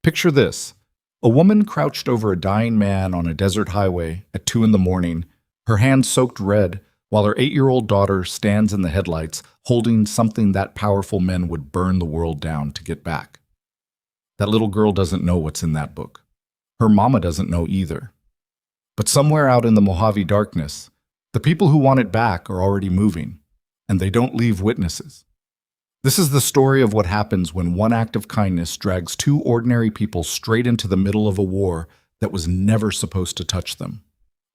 Picture this. A woman crouched over a dying man on a desert highway at 2 in the morning, her hands soaked red, while her 8-year-old daughter stands in the headlights holding something that powerful men would burn the world down to get back. That little girl doesn't know what's in that book. Her mama doesn't know either. But somewhere out in the Mojave darkness, the people who want it back are already moving, and they don't leave witnesses. This is the story of what happens when one act of kindness drags two ordinary people straight into the middle of a war that was never supposed to touch them,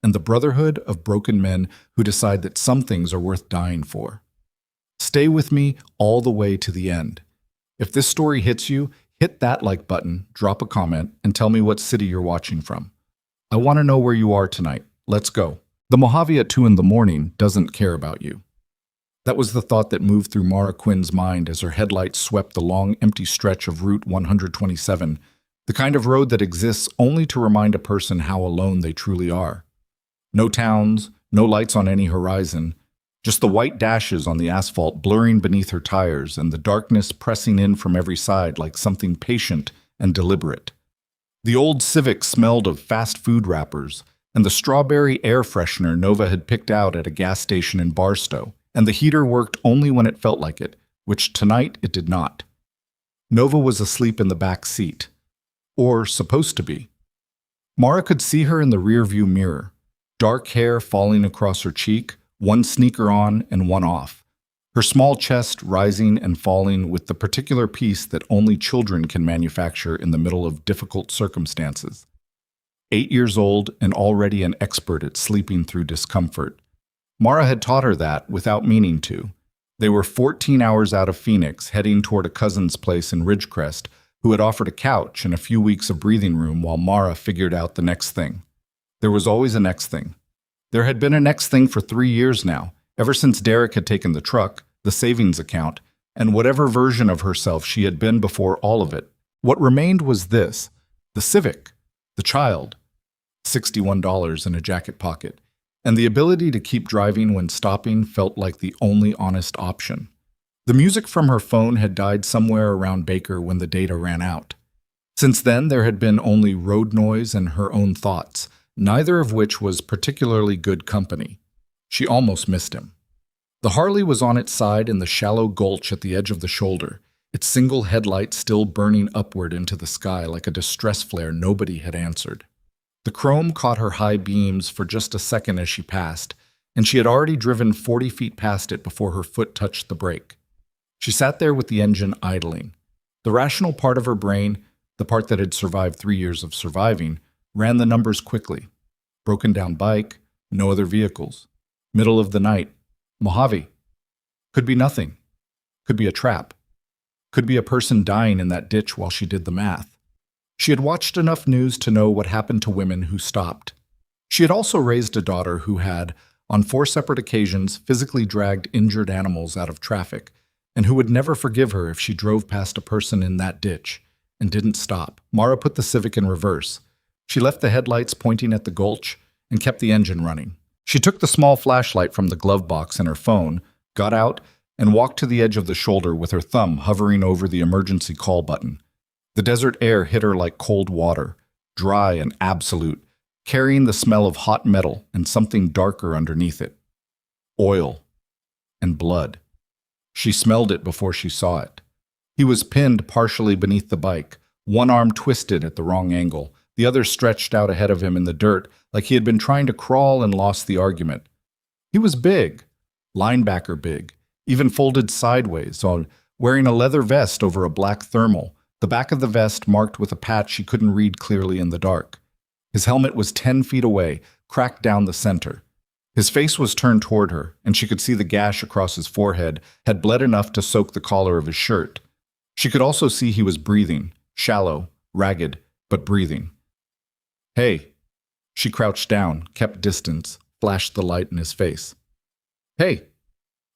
and the brotherhood of broken men who decide that some things are worth dying for. Stay with me all the way to the end. If this story hits you, hit that like button, drop a comment, and tell me what city you're watching from. I want to know where you are tonight. Let's go. The Mojave at 2 in the morning doesn't care about you. That was the thought that moved through Mara Quinn's mind as her headlights swept the long, empty stretch of Route 127, the kind of road that exists only to remind a person how alone they truly are. No towns, no lights on any horizon, just the white dashes on the asphalt blurring beneath her tires and the darkness pressing in from every side like something patient and deliberate. The old Civic smelled of fast food wrappers and the strawberry air freshener Nova had picked out at a gas station in Barstow, and the heater worked only when it felt like it, which tonight it did not. Nova was asleep in the back seat. Or supposed to be. Mara could see her in the rearview mirror, dark hair falling across her cheek, one sneaker on and one off, her small chest rising and falling with the particular peace that only children can manufacture in the middle of difficult circumstances. 8 years old and already an expert at sleeping through discomfort. Mara had taught her that without meaning to. They were 14 hours out of Phoenix, heading toward a cousin's place in Ridgecrest, who had offered a couch and a few weeks of breathing room while Mara figured out the next thing. There was always a next thing. There had been a next thing for 3 years now, ever since Derek had taken the truck, the savings account, and whatever version of herself she had been before all of it. What remained was this, the Civic, the child, $61 in a jacket pocket, and the ability to keep driving when stopping felt like the only honest option. The music from her phone had died somewhere around Baker when the data ran out. Since then, there had been only road noise and her own thoughts, neither of which was particularly good company. She almost missed him. The Harley was on its side in the shallow gulch at the edge of the shoulder, its single headlight still burning upward into the sky like a distress flare nobody had answered. The chrome caught her high beams for just a second as she passed, and she had already driven 40 feet past it before her foot touched the brake. She sat there with the engine idling. The rational part of her brain, the part that had survived 3 years of surviving, ran the numbers quickly. Broken down bike, no other vehicles. Middle of the night. Mojave. Could be nothing. Could be a trap. Could be a person dying in that ditch while she did the math. She had watched enough news to know what happened to women who stopped. She had also raised a daughter who had, on 4 separate occasions, physically dragged injured animals out of traffic, and who would never forgive her if she drove past a person in that ditch and didn't stop. Mara put the Civic in reverse. She left the headlights pointing at the gulch and kept the engine running. She took the small flashlight from the glove box and her phone, got out, and walked to the edge of the shoulder with her thumb hovering over the emergency call button. The desert air hit her like cold water, dry and absolute, carrying the smell of hot metal and something darker underneath it. Oil and blood. She smelled it before she saw it. He was pinned partially beneath the bike, one arm twisted at the wrong angle, the other stretched out ahead of him in the dirt like he had been trying to crawl and lost the argument. He was big, linebacker big, even folded sideways, wearing a leather vest over a black thermal, the back of the vest marked with a patch she couldn't read clearly in the dark. His helmet was 10 feet away, cracked down the center. His face was turned toward her, and she could see the gash across his forehead had bled enough to soak the collar of his shirt. She could also see he was breathing, shallow, ragged, but breathing. "Hey." She crouched down, kept distance, flashed the light in his face. "Hey,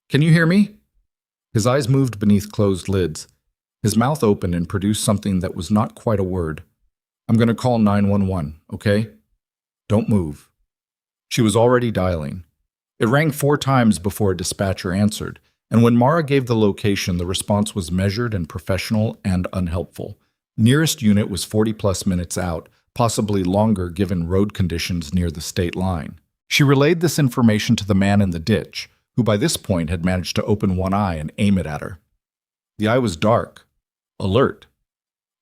can you hear me?" His eyes moved beneath closed lids. His mouth opened and produced something that was not quite a word. "I'm going to call 911, okay? Don't move." She was already dialing. It rang 4 times before a dispatcher answered, and when Mara gave the location, the response was measured and professional and unhelpful. Nearest unit was 40-plus minutes out, possibly longer given road conditions near the state line. She relayed this information to the man in the ditch, who by this point had managed to open one eye and aim it at her. The eye was dark, alert.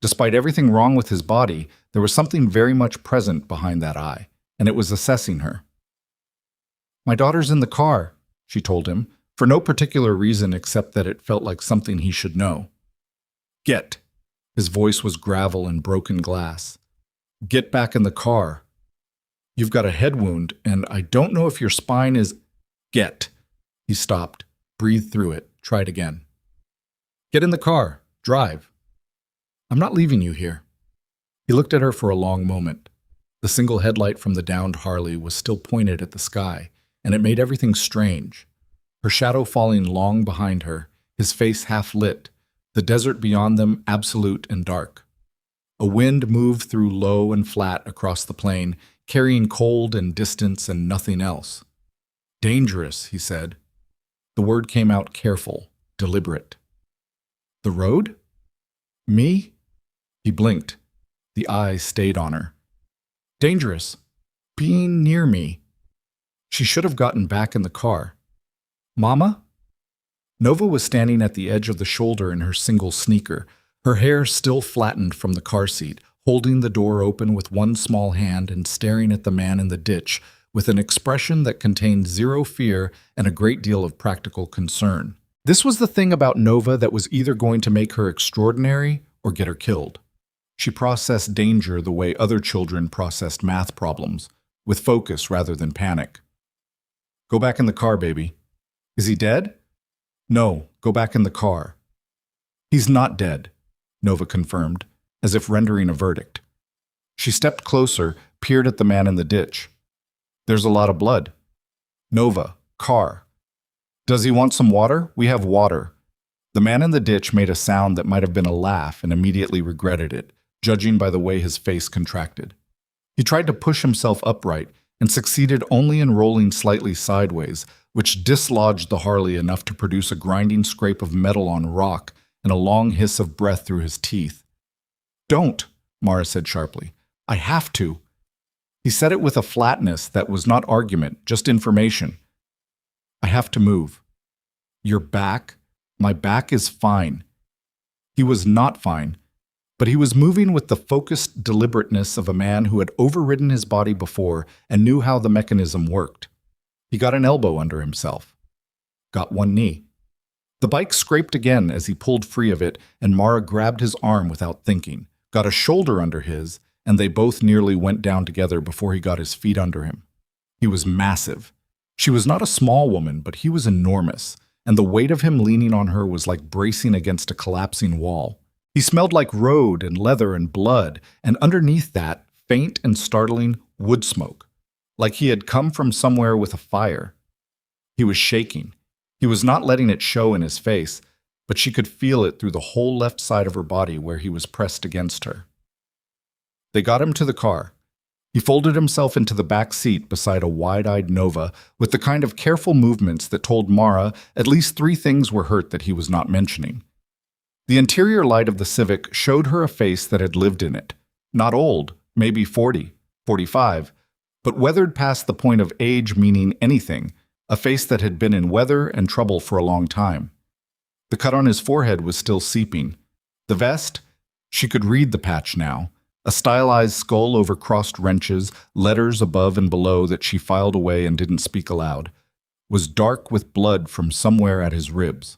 Despite everything wrong with his body, there was something very much present behind that eye, and it was assessing her. "My daughter's in the car," she told him, for no particular reason except that it felt like something he should know. "Get." His voice was gravel and broken glass. "Get back in the car. You've got a head wound, and I don't know if your spine is—" "Get." He stopped, breathed through it, tried again. "Get in the car. Drive." "I'm not leaving you here." He looked at her for a long moment. The single headlight from the downed Harley was still pointed at the sky, and it made everything strange. Her shadow falling long behind her, his face half lit, the desert beyond them absolute and dark. A wind moved through low and flat across the plain, carrying cold and distance and nothing else. "Dangerous," he said. The word came out careful, deliberate. "The road? Me?" He blinked. The eyes stayed on her. "Dangerous. Being near me." She should have gotten back in the car. "Mama?" Nova was standing at the edge of the shoulder in her single sneaker, her hair still flattened from the car seat, holding the door open with one small hand and staring at the man in the ditch with an expression that contained zero fear and a great deal of practical concern. This was the thing about Nova that was either going to make her extraordinary or get her killed. She processed danger the way other children processed math problems, with focus rather than panic. "Go back in the car, baby." "Is he dead?" "No, go back in the car." "He's not dead," Nova confirmed, as if rendering a verdict. She stepped closer, peered at the man in the ditch. "There's a lot of blood." "Nova, car." "Does he want some water? We have water." The man in the ditch made a sound that might have been a laugh and immediately regretted it, judging by the way his face contracted. He tried to push himself upright and succeeded only in rolling slightly sideways, which dislodged the Harley enough to produce a grinding scrape of metal on rock and a long hiss of breath through his teeth. "Don't," Mara said sharply. "I have to." He said it with a flatness that was not argument, just information. "I have to move." "Your back? My back is fine." He was not fine, but he was moving with the focused deliberateness of a man who had overridden his body before and knew how the mechanism worked. He got an elbow under himself. Got one knee. The bike scraped again as he pulled free of it, and Mara grabbed his arm without thinking, got a shoulder under his, and they both nearly went down together before he got his feet under him. He was massive. She was not a small woman, but he was enormous, and the weight of him leaning on her was like bracing against a collapsing wall. He smelled like road and leather and blood, and underneath that, faint and startling, wood smoke, like he had come from somewhere with a fire. He was shaking. He was not letting it show in his face, but she could feel it through the whole left side of her body where he was pressed against her. They got him to the car. He folded himself into the back seat beside a wide-eyed Nova with the kind of careful movements that told Mara at least 3 things were hurt that he was not mentioning. The interior light of the Civic showed her a face that had lived in it. Not old, maybe 40, 45, but weathered past the point of age meaning anything, a face that had been in weather and trouble for a long time. The cut on his forehead was still seeping. The vest? She could read the patch now. A stylized skull over crossed wrenches, letters above and below that she filed away and didn't speak aloud, was dark with blood from somewhere at his ribs.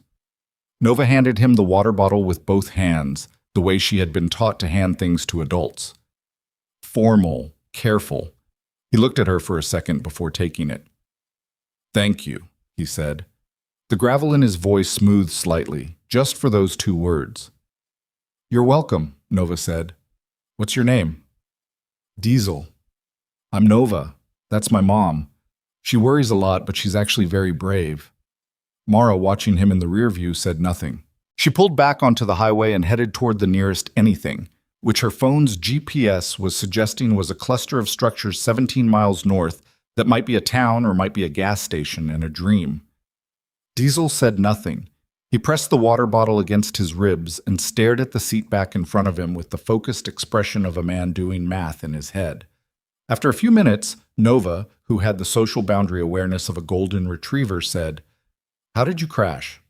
Nova handed him the water bottle with both hands, the way she had been taught to hand things to adults. Formal, careful. He looked at her for a second before taking it. "Thank you," he said. The gravel in his voice smoothed slightly, just for those 2 words. "You're welcome," Nova said. "What's your name?" "Diesel." "I'm Nova. That's my mom. She worries a lot, but she's actually very brave." Mara, watching him in the rear view, said nothing. She pulled back onto the highway and headed toward the nearest anything, which her phone's GPS was suggesting was a cluster of structures 17 miles north that might be a town or might be a gas station and a dream. Diesel said nothing. He pressed the water bottle against his ribs and stared at the seat back in front of him with the focused expression of a man doing math in his head. After a few minutes, Nova, who had the social boundary awareness of a golden retriever, said, "How did you crash?"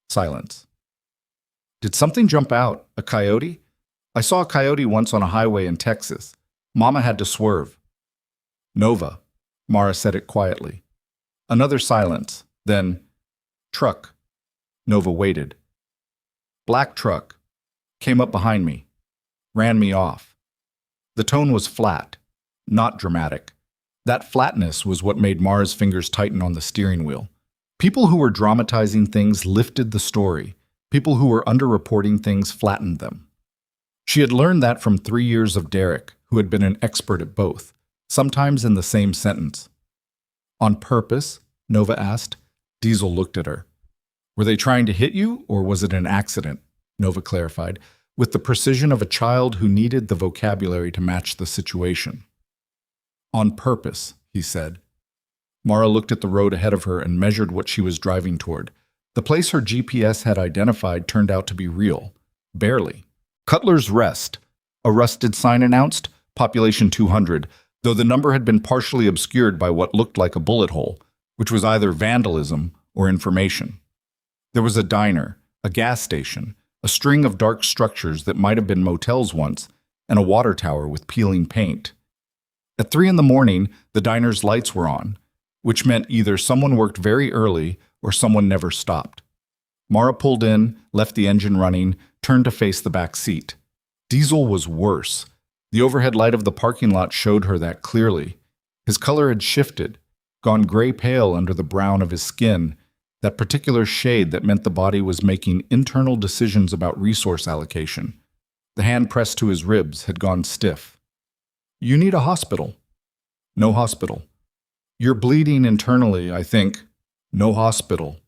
Silence. "Did something jump out? A coyote? I saw a coyote once on a highway in Texas. Mama had to swerve." "Nova," Mara said it quietly. Another silence. Then, "Truck." Nova waited. "Black truck. Came up behind me. Ran me off." The tone was flat, not dramatic. That flatness was what made Mara's fingers tighten on the steering wheel. People who were dramatizing things lifted the story. People who were underreporting things flattened them. She had learned that from 3 years of Derek, who had been an expert at both, sometimes in the same sentence. "On purpose?" Nova asked. Diesel looked at her. "Were they trying to hit you, or was it an accident?" Nova clarified, with the precision of a child who needed the vocabulary to match the situation. "On purpose," he said. Mara looked at the road ahead of her and measured what she was driving toward. The place her GPS had identified turned out to be real. Barely. Cutler's Rest. A rusted sign announced, population 200, though the number had been partially obscured by what looked like a bullet hole, which was either vandalism or information. There was a diner, a gas station, a string of dark structures that might have been motels once, and a water tower with peeling paint. At 3 a.m, the diner's lights were on, which meant either someone worked very early or someone never stopped. Mara pulled in, left the engine running, turned to face the back seat. Diesel was worse. The overhead light of the parking lot showed her that clearly. His color had shifted, gone gray-pale under the brown of his skin, that particular shade that meant the body was making internal decisions about resource allocation. The hand pressed to his ribs had gone stiff. "You need a hospital." "No hospital." "You're bleeding internally, I think." "No hospital."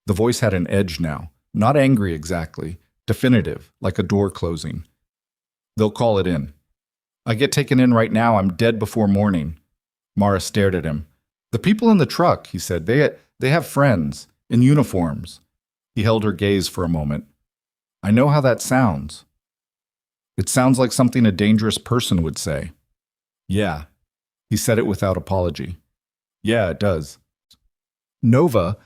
The voice had an edge now, not angry exactly, definitive, like a door closing. "They'll call it in." "I get taken in right now, I'm dead before morning." Mara stared at him. "The people in the truck," he said, they have friends, in uniforms." He held her gaze for a moment. "I know how that sounds." "It sounds like something a dangerous person would say." "Yeah." He said it without apology. "Yeah, it does." Nova,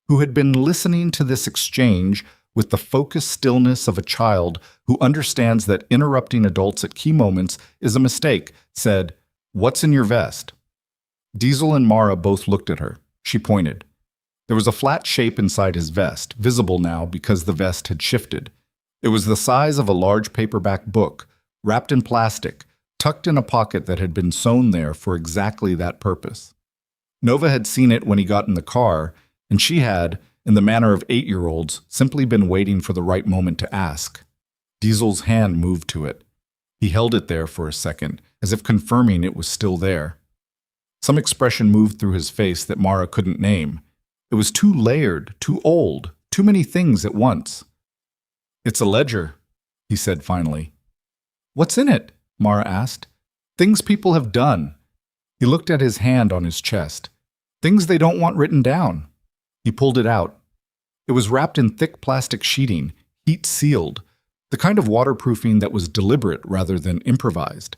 who had been listening to this exchange with the focused stillness of a child who understands that interrupting adults at key moments is a mistake, said, "What's in your vest?" Diesel and Mara both looked at her. She pointed. There was a flat shape inside his vest, visible now because the vest had shifted. It was the size of a large paperback book, wrapped in plastic, tucked in a pocket that had been sewn there for exactly that purpose. Nova had seen it when he got in the car, and she had, in the manner of 8-year-olds, simply been waiting for the right moment to ask. Diesel's hand moved to it. He held it there for a second, as if confirming it was still there. Some expression moved through his face that Mara couldn't name. It was too layered, too old, too many things at once. "It's a ledger," he said finally. "What's in it?" Mara asked. "Things people have done." He looked at his hand on his chest. "Things they don't want written down." He pulled it out. It was wrapped in thick plastic sheeting, heat-sealed, the kind of waterproofing that was deliberate rather than improvised.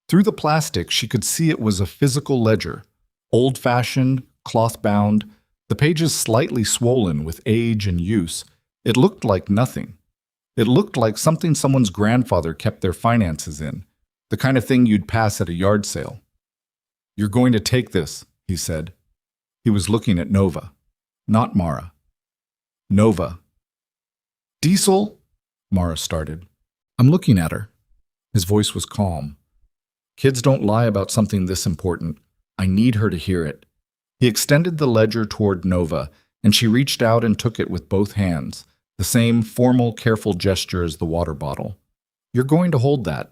Through the plastic, she could see it was a physical ledger, old-fashioned, cloth-bound, the pages slightly swollen with age and use. It looked like nothing. It looked like something someone's grandfather kept their finances in, the kind of thing you'd pass at a yard sale. "You're going to take this," he said. He was looking at Nova, not Mara. "Nova." "Diesel?" Mara started. "I'm looking at her." His voice was calm. "Kids don't lie about something this important. I need her to hear it." He extended the ledger toward Nova, and she reached out and took it with both hands, the same formal, careful gesture as the water bottle. "You're going to hold that.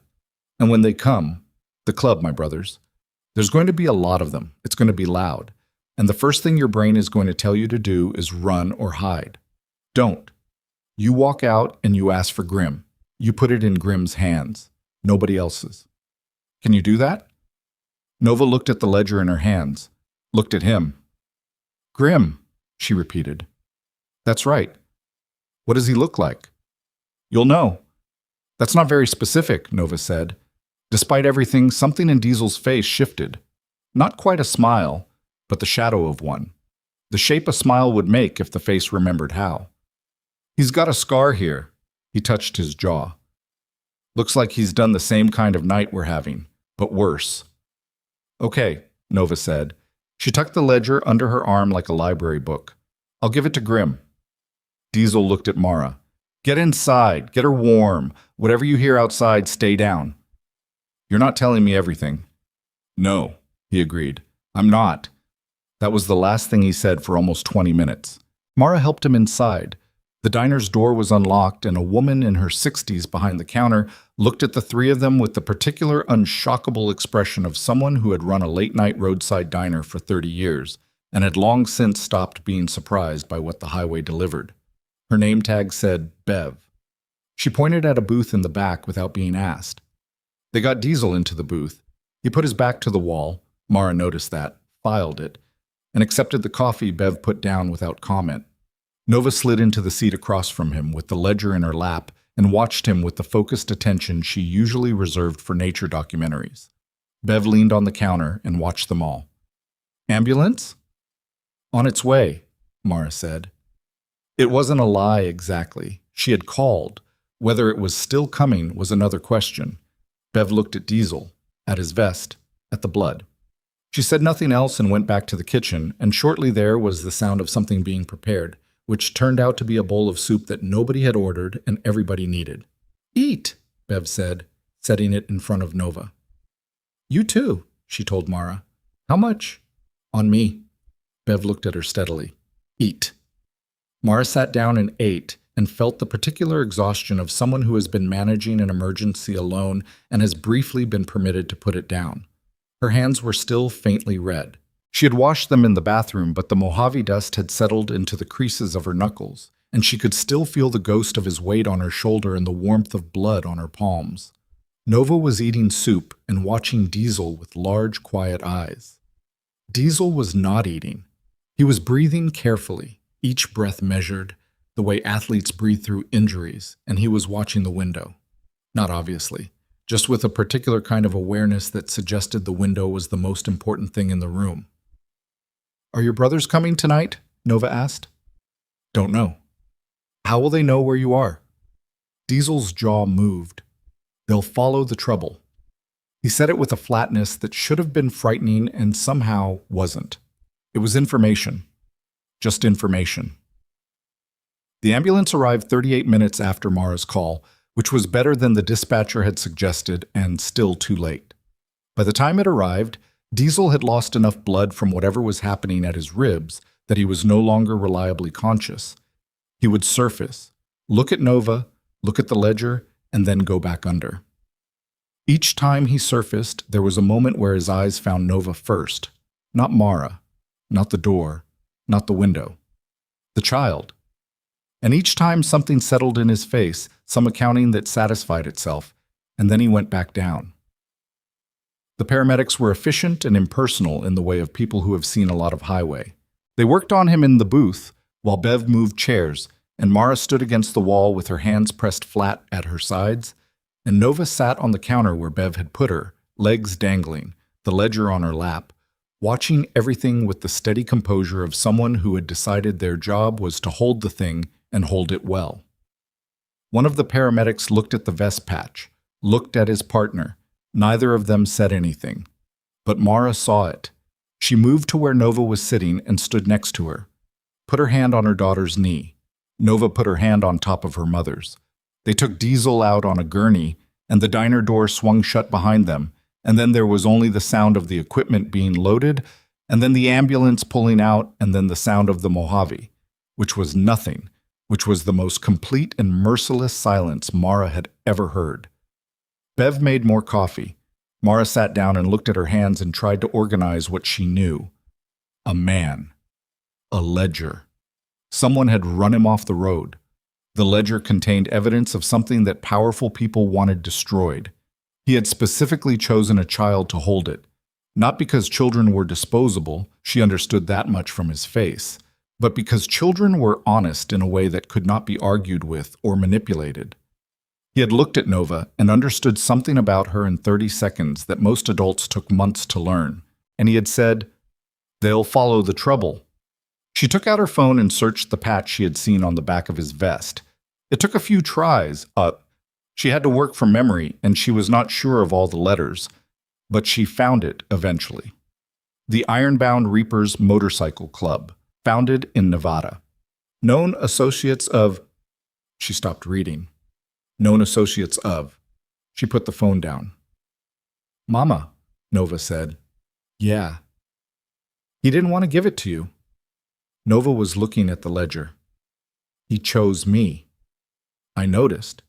And when they come, the club, my brothers, there's going to be a lot of them. It's going to be loud. And the first thing your brain is going to tell you to do is run or hide. Don't. You walk out and you ask for Grim. You put it in Grim's hands, nobody else's. Can you do that?" Nova looked at the ledger in her hands, looked at him. "Grim," she repeated. "That's right. What does he look like? You'll know. That's not very specific, Nova said. Despite everything, something in Diesel's face shifted. Not quite a smile, but the shadow of one. The shape a smile would make if the face remembered how. He's got a scar here. He touched his jaw. Looks like he's done the same kind of night we're having, but worse. Okay, Nova said. She tucked the ledger under her arm like a library book. I'll give it to Grim. Diesel looked at Mara. Get inside, get her warm. Whatever you hear outside, stay down. You're not telling me everything. No, he agreed. I'm not. That was the last thing he said for almost 20 minutes. Mara helped him inside. The diner's door was unlocked, and a woman in her 60s behind the counter looked at the three of them with the particular unshockable expression of someone who had run a late-night roadside diner for 30 years and had long since stopped being surprised by what the highway delivered. Her name tag said Bev. She pointed at a booth in the back without being asked. They got Diesel into the booth. He put his back to the wall, Mara noticed that, filed it, and accepted the coffee Bev put down without comment. Nova slid into the seat across from him with the ledger in her lap and watched him with the focused attention she usually reserved for nature documentaries. Bev leaned on the counter and watched them all. Ambulance? On its way, Mara said. It wasn't a lie exactly. She had called. Whether it was still coming was another question. Bev looked at Diesel, at his vest, at the blood. She said nothing else and went back to the kitchen, and shortly there was the sound of something being prepared, which turned out to be a bowl of soup that nobody had ordered and everybody needed. Eat, Bev said, setting it in front of Nova. You too, she told Mara. How much? On me. Bev looked at her steadily. Eat. Mara sat down and ate and felt the particular exhaustion of someone who has been managing an emergency alone and has briefly been permitted to put it down. Her hands were still faintly red. She had washed them in the bathroom, but the Mojave dust had settled into the creases of her knuckles, and she could still feel the ghost of his weight on her shoulder and the warmth of blood on her palms. Nova was eating soup and watching Diesel with large, quiet eyes. Diesel was not eating. He was breathing carefully, each breath measured, the way athletes breathe through injuries, and he was watching the window. Not obviously, just with a particular kind of awareness that suggested the window was the most important thing in the room. Are your brothers coming tonight? Nova asked. Don't know. How will they know where you are? Diesel's jaw moved. They'll follow the trouble. He said it with a flatness that should have been frightening and somehow wasn't. It was information. Just information. The ambulance arrived 38 minutes after Mara's call, which was better than the dispatcher had suggested and still too late. By the time it arrived, Diesel had lost enough blood from whatever was happening at his ribs that he was no longer reliably conscious. He would surface, look at Nova, look at the ledger, and then go back under. Each time he surfaced, there was a moment where his eyes found Nova first, not Mara, not the door, not the window, the child. And each time something settled in his face, some accounting that satisfied itself, and then he went back down. The paramedics were efficient and impersonal in the way of people who have seen a lot of highway. They worked on him in the booth, while Bev moved chairs, and Mara stood against the wall with her hands pressed flat at her sides, and Nova sat on the counter where Bev had put her, legs dangling, the ledger on her lap, watching everything with the steady composure of someone who had decided their job was to hold the thing and hold it well. One of the paramedics looked at the vest patch, looked at his partner. Neither of them said anything. But Mara saw it. She moved to where Nova was sitting and stood next to her. Put her hand on her daughter's knee. Nova put her hand on top of her mother's. They took Diesel out on a gurney, and the diner door swung shut behind them, and then there was only the sound of the equipment being loaded, and then the ambulance pulling out, and then the sound of the Mojave, which was nothing, which was the most complete and merciless silence Mara had ever heard. Bev made more coffee. Mara sat down and looked at her hands and tried to organize what she knew. A man. A ledger. Someone had run him off the road. The ledger contained evidence of something that powerful people wanted destroyed. He had specifically chosen a child to hold it. Not because children were disposable, she understood that much from his face, but because children were honest in a way that could not be argued with or manipulated. He had looked at Nova and understood something about her in 30 seconds that most adults took months to learn, and he had said, "They'll follow the trouble." She took out her phone and searched the patch she had seen on the back of his vest. It took a few tries. She had to work from memory, and she was not sure of all the letters, but she found it eventually. The Ironbound Reapers Motorcycle Club, founded in Nevada. Known associates of... She stopped reading. Known associates of... She put the phone down. "Mama," Nova said. "Yeah." "He didn't want to give it to you." Nova was looking at the ledger. "He chose me." "I noticed."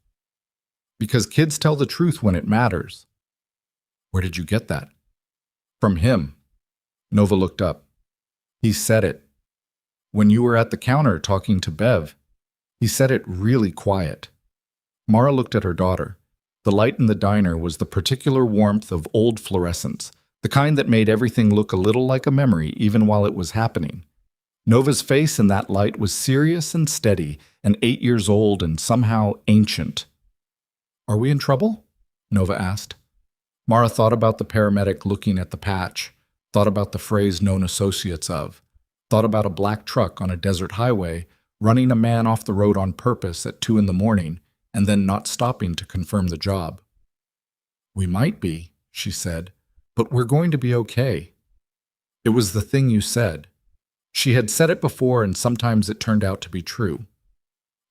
"Because kids tell the truth when it matters." "Where did you get that?" "From him." Nova looked up. "He said it. When you were at the counter talking to Bev, he said it really quiet." Mara looked at her daughter. The light in the diner was the particular warmth of old fluorescence, the kind that made everything look a little like a memory even while it was happening. Nova's face in that light was serious and steady, and 8 years old and somehow ancient. "Are we in trouble?" Nova asked. Mara thought about the paramedic looking at the patch, thought about the phrase "known associates of," thought about a black truck on a desert highway running a man off the road on purpose at 2 a.m, and then not stopping to confirm the job. "We might be," she said, "but we're going to be okay." It was the thing you said. She had said it before, and sometimes it turned out to be true.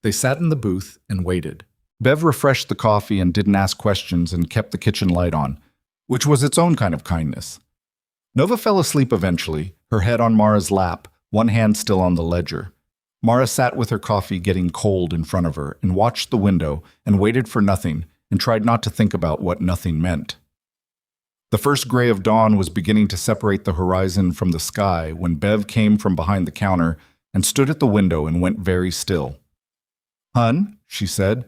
They sat in the booth and waited. Bev refreshed the coffee and didn't ask questions and kept the kitchen light on, which was its own kind of kindness. Nova fell asleep eventually, her head on Mara's lap, one hand still on the ledger. Mara sat with her coffee getting cold in front of her and watched the window and waited for nothing and tried not to think about what nothing meant. The first gray of dawn was beginning to separate the horizon from the sky when Bev came from behind the counter and stood at the window and went very still. "Hun," she said.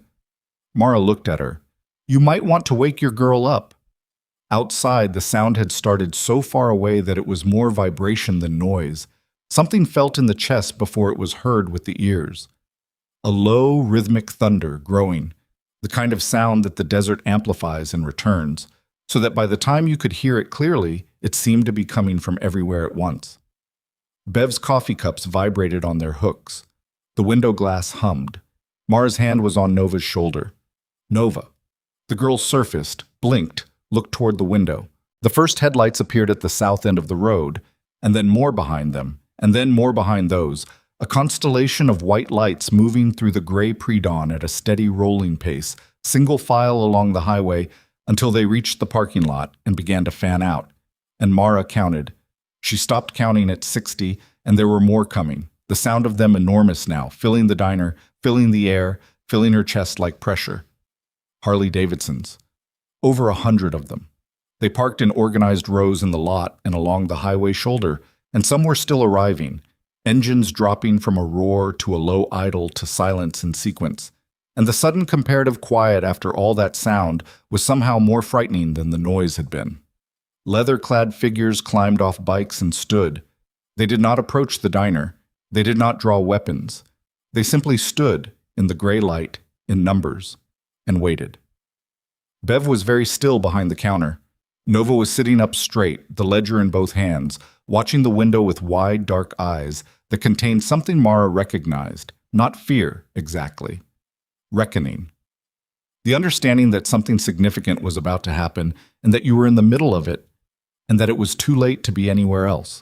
Mara looked at her. "You might want to wake your girl up." Outside, the sound had started so far away that it was more vibration than noise. Something felt in the chest before it was heard with the ears. A low, rhythmic thunder growing, the kind of sound that the desert amplifies and returns, so that by the time you could hear it clearly, it seemed to be coming from everywhere at once. Bev's coffee cups vibrated on their hooks. The window glass hummed. Mara's hand was on Nova's shoulder. "Nova." The girl surfaced, blinked, looked toward the window. The first headlights appeared at the south end of the road, and then more behind them, and then more behind those, a constellation of white lights moving through the gray pre-dawn at a steady rolling pace, single file along the highway, until they reached the parking lot and began to fan out. And Mara counted. She stopped counting at 60, and there were more coming, the sound of them enormous now, filling the diner, filling the air, filling her chest like pressure. Harley-Davidsons. Over 100 of them. They parked in organized rows in the lot and along the highway shoulder, and some were still arriving, engines dropping from a roar to a low idle to silence in sequence. And the sudden comparative quiet after all that sound was somehow more frightening than the noise had been. Leather-clad figures climbed off bikes and stood. They did not approach the diner. They did not draw weapons. They simply stood in the gray light, in numbers, and waited. Bev was very still behind the counter. Nova was sitting up straight, the ledger in both hands, watching the window with wide, dark eyes that contained something Mara recognized, not fear, exactly. Reckoning. The understanding that something significant was about to happen and that you were in the middle of it and that it was too late to be anywhere else.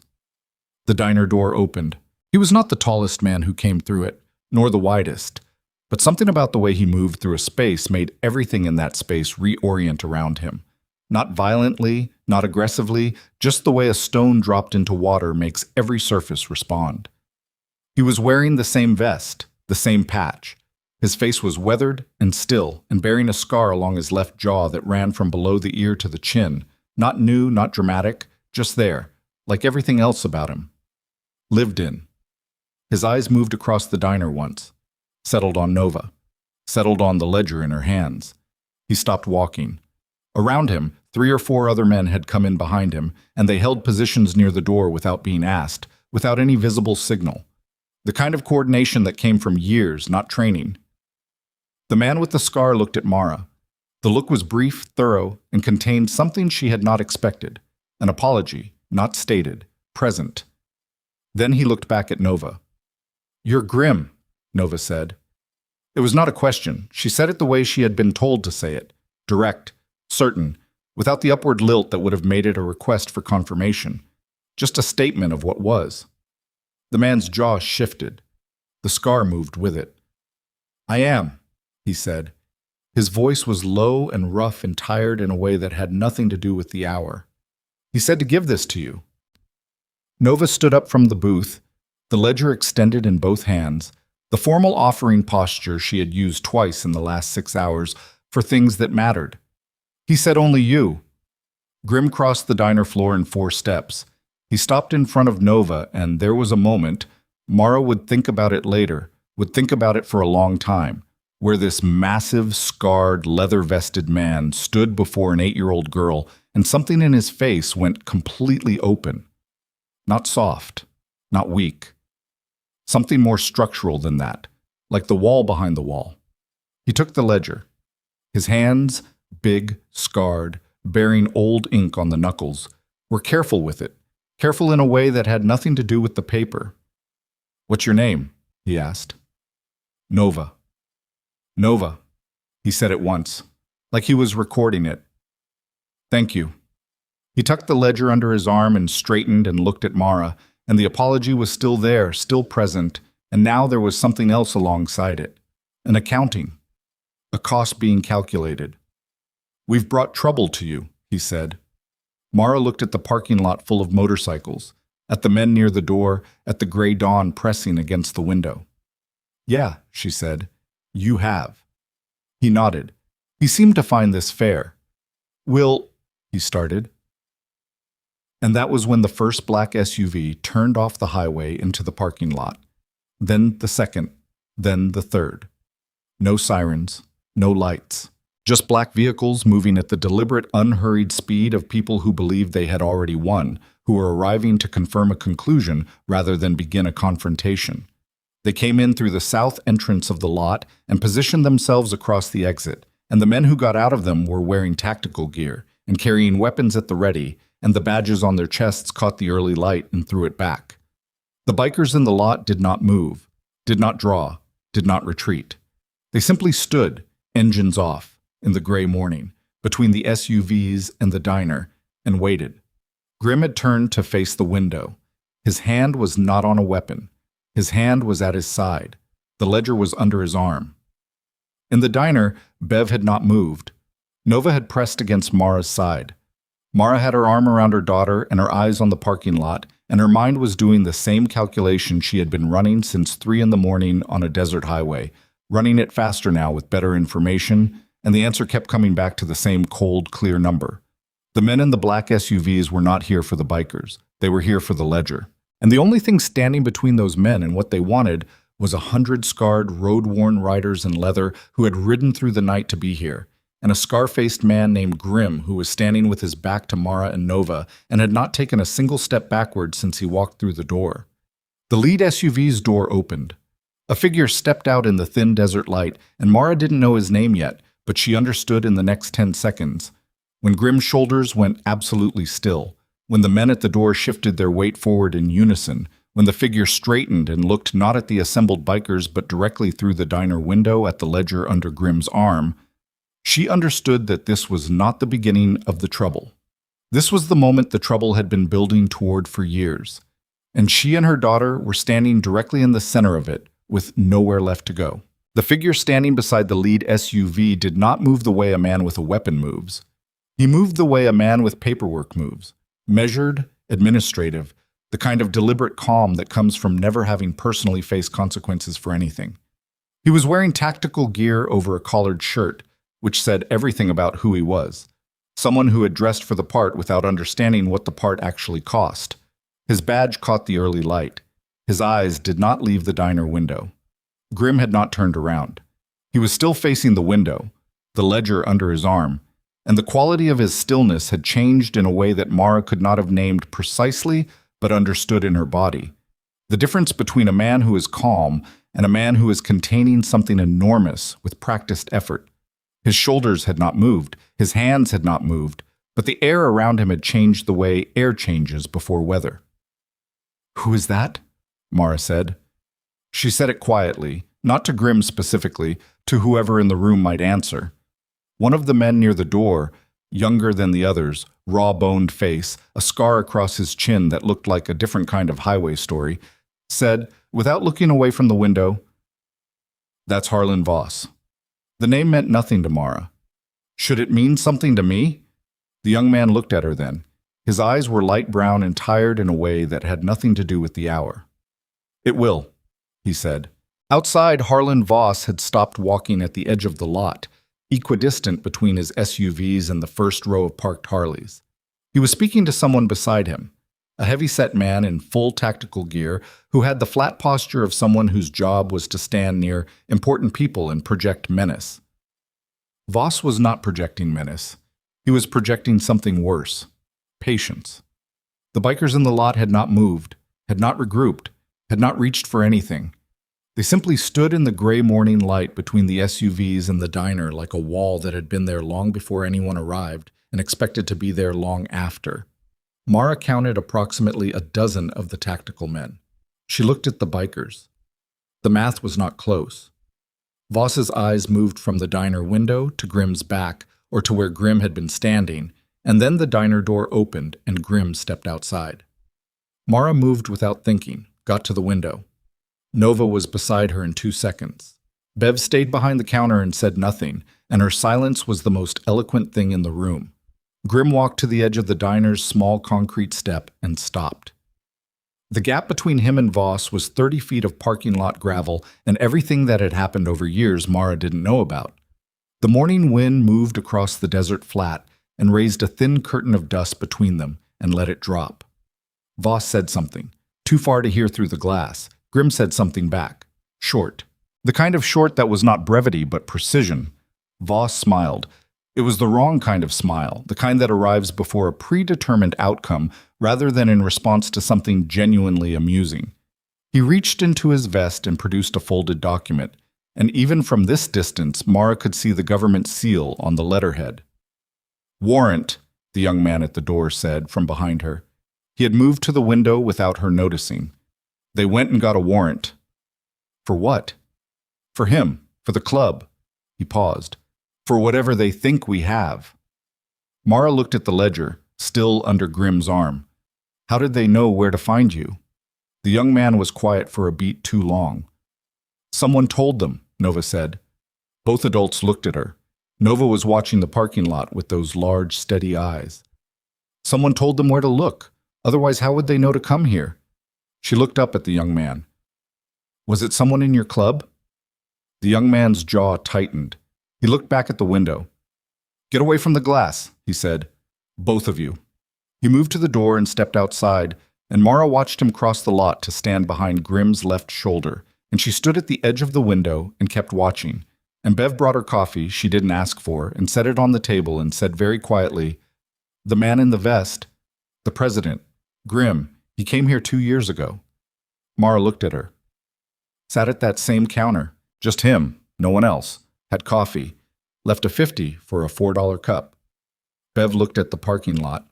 The diner door opened. He was not the tallest man who came through it, nor the widest, but something about the way he moved through a space made everything in that space reorient around him. Not violently, not aggressively, just the way a stone dropped into water makes every surface respond. He was wearing the same vest, the same patch. His face was weathered and still, and bearing a scar along his left jaw that ran from below the ear to the chin. Not new, not dramatic, just there, like everything else about him. Lived in. His eyes moved across the diner once, settled on Nova, settled on the ledger in her hands. He stopped walking. Around him, 3 or 4 other men had come in behind him, and they held positions near the door without being asked, without any visible signal. The kind of coordination that came from years, not training. The man with the scar looked at Mara. The look was brief, thorough, and contained something she had not expected. An apology, not stated, present. Then he looked back at Nova. "You're grim," Nova said. It was not a question. She said it the way she had been told to say it. Direct, certain, without the upward lilt that would have made it a request for confirmation. Just a statement of what was. The man's jaw shifted. The scar moved with it. "I am," he said. His voice was low and rough and tired in a way that had nothing to do with the hour. "He said to give this to you." Nova stood up from the booth, the ledger extended in both hands, the formal offering posture she had used twice in the last 6 hours for things that mattered. "He said only you." Grim crossed the diner floor in 4 steps. He stopped in front of Nova, and there was a moment, Mara would think about it later, would think about it for a long time, where this massive, scarred, leather-vested man stood before an 8-year-old girl, and something in his face went completely open. Not soft, not weak. Something more structural than that, like the wall behind the wall. He took the ledger. His hands, big, scarred, bearing old ink on the knuckles, were careful with it, careful in a way that had nothing to do with the paper. "What's your name?" he asked. "Nova." "Nova," he said it once, like he was recording it. "Thank you." He tucked the ledger under his arm and straightened and looked at Mara, and the apology was still there, still present, and now there was something else alongside it. An accounting. A cost being calculated. "We've brought trouble to you," he said. Mara looked at the parking lot full of motorcycles, at the men near the door, at the gray dawn pressing against the window. "Yeah," she said. "You have." He nodded. He seemed to find this fair. He started. And that was when the first black SUV turned off the highway into the parking lot. Then the second, then the third. No sirens, no lights. Just black vehicles moving at the deliberate, unhurried speed of people who believed they had already won, who were arriving to confirm a conclusion rather than begin a confrontation. They came in through the south entrance of the lot and positioned themselves across the exit, and the men who got out of them were wearing tactical gear and carrying weapons at the ready, and the badges on their chests caught the early light and threw it back. The bikers in the lot did not move, did not draw, did not retreat. They simply stood, engines off, in the gray morning, between the SUVs and the diner, and waited. Grim had turned to face the window. His hand was not on a weapon. His hand was at his side. The ledger was under his arm. In the diner, Bev had not moved. Nova had pressed against Mara's side. Mara had her arm around her daughter and her eyes on the parking lot, and her mind was doing the same calculation she had been running since 3 a.m. on a desert highway, running it faster now with better information, and the answer kept coming back to the same cold, clear number. The men in the black SUVs were not here for the bikers. They were here for the ledger. And the only thing standing between those men and what they wanted was 100 scarred, road-worn riders in leather who had ridden through the night to be here, and a scar-faced man named Grim who was standing with his back to Mara and Nova and had not taken a single step backward since he walked through the door. The lead SUV's door opened. A figure stepped out in the thin desert light, and Mara didn't know his name yet, but she understood in the next 10 seconds. When Grim's shoulders went absolutely still, when the men at the door shifted their weight forward in unison, when the figure straightened and looked not at the assembled bikers but directly through the diner window at the ledger under Grim's arm, she understood that this was not the beginning of the trouble. This was the moment the trouble had been building toward for years, and she and her daughter were standing directly in the center of it, with nowhere left to go. The figure standing beside the lead SUV did not move the way a man with a weapon moves. He moved the way a man with paperwork moves. Measured, administrative, the kind of deliberate calm that comes from never having personally faced consequences for anything. He was wearing tactical gear over a collared shirt, which said everything about who he was. Someone who had dressed for the part without understanding what the part actually cost. His badge caught the early light. His eyes did not leave the diner window. Grim had not turned around. He was still facing the window, the ledger under his arm, and the quality of his stillness had changed in a way that Mara could not have named precisely but understood in her body. The difference between a man who is calm and a man who is containing something enormous with practiced effort. His shoulders had not moved, his hands had not moved, but the air around him had changed the way air changes before weather. "Who is that?" Mara said. She said it quietly, not to Grimm specifically, to whoever in the room might answer. One of the men near the door, younger than the others, raw-boned face, a scar across his chin that looked like a different kind of highway story, said, without looking away from the window, "That's Harlan Voss." The name meant nothing to Mara. Should it mean something to me? The young man looked at her then. His eyes were light brown and tired in a way that had nothing to do with the hour. "It will," he said. Outside, Harlan Voss had stopped walking at the edge of the lot, equidistant between his SUVs and the first row of parked Harleys. He was speaking to someone beside him, a heavy-set man in full tactical gear who had the flat posture of someone whose job was to stand near important people and project menace. Voss was not projecting menace. He was projecting something worse: patience. The bikers in the lot had not moved, had not regrouped, had not reached for anything. They simply stood in the gray morning light between the SUVs and the diner like a wall that had been there long before anyone arrived and expected to be there long after. Mara counted approximately a dozen of the tactical men. She looked at the bikers. The math was not close. Voss's eyes moved from the diner window to Grimm's back, or to where Grimm had been standing, and then the diner door opened and Grimm stepped outside. Mara moved without thinking, got to the window. Nova was beside her in 2 seconds. Bev stayed behind the counter and said nothing, and her silence was the most eloquent thing in the room. Grimm walked to the edge of the diner's small concrete step and stopped. The gap between him and Voss was 30 feet of parking lot gravel and everything that had happened over years Mara didn't know about. The morning wind moved across the desert flat and raised a thin curtain of dust between them and let it drop. Voss said something, too far to hear through the glass. Grimm said something back, short. The kind of short that was not brevity but precision. Voss smiled. It was the wrong kind of smile, the kind that arrives before a predetermined outcome rather than in response to something genuinely amusing. He reached into his vest and produced a folded document, and even from this distance, Mara could see the government seal on the letterhead. "Warrant," the young man at the door said from behind her. He had moved to the window without her noticing. "They went and got a warrant." "For what?" "For him, for the club." He paused. "For whatever they think we have." Mara looked at the ledger, still under Grimm's arm. "How did they know where to find you?" The young man was quiet for a beat too long. "Someone told them," Nova said. Both adults looked at her. Nova was watching the parking lot with those large, steady eyes. "Someone told them where to look. Otherwise, how would they know to come here?" She looked up at the young man. "Was it someone in your club?" The young man's jaw tightened. He looked back at the window. "Get away from the glass," he said. "Both of you." He moved to the door and stepped outside, and Mara watched him cross the lot to stand behind Grimm's left shoulder, and she stood at the edge of the window and kept watching. And Bev brought her coffee she didn't ask for and set it on the table and said very quietly, "The man in the vest, the president, Grimm, he came here 2 years ago." Mara looked at her. "Sat at that same counter. Just him, no one else. Had coffee. Left a 50 for a $4 cup." Bev looked at the parking lot.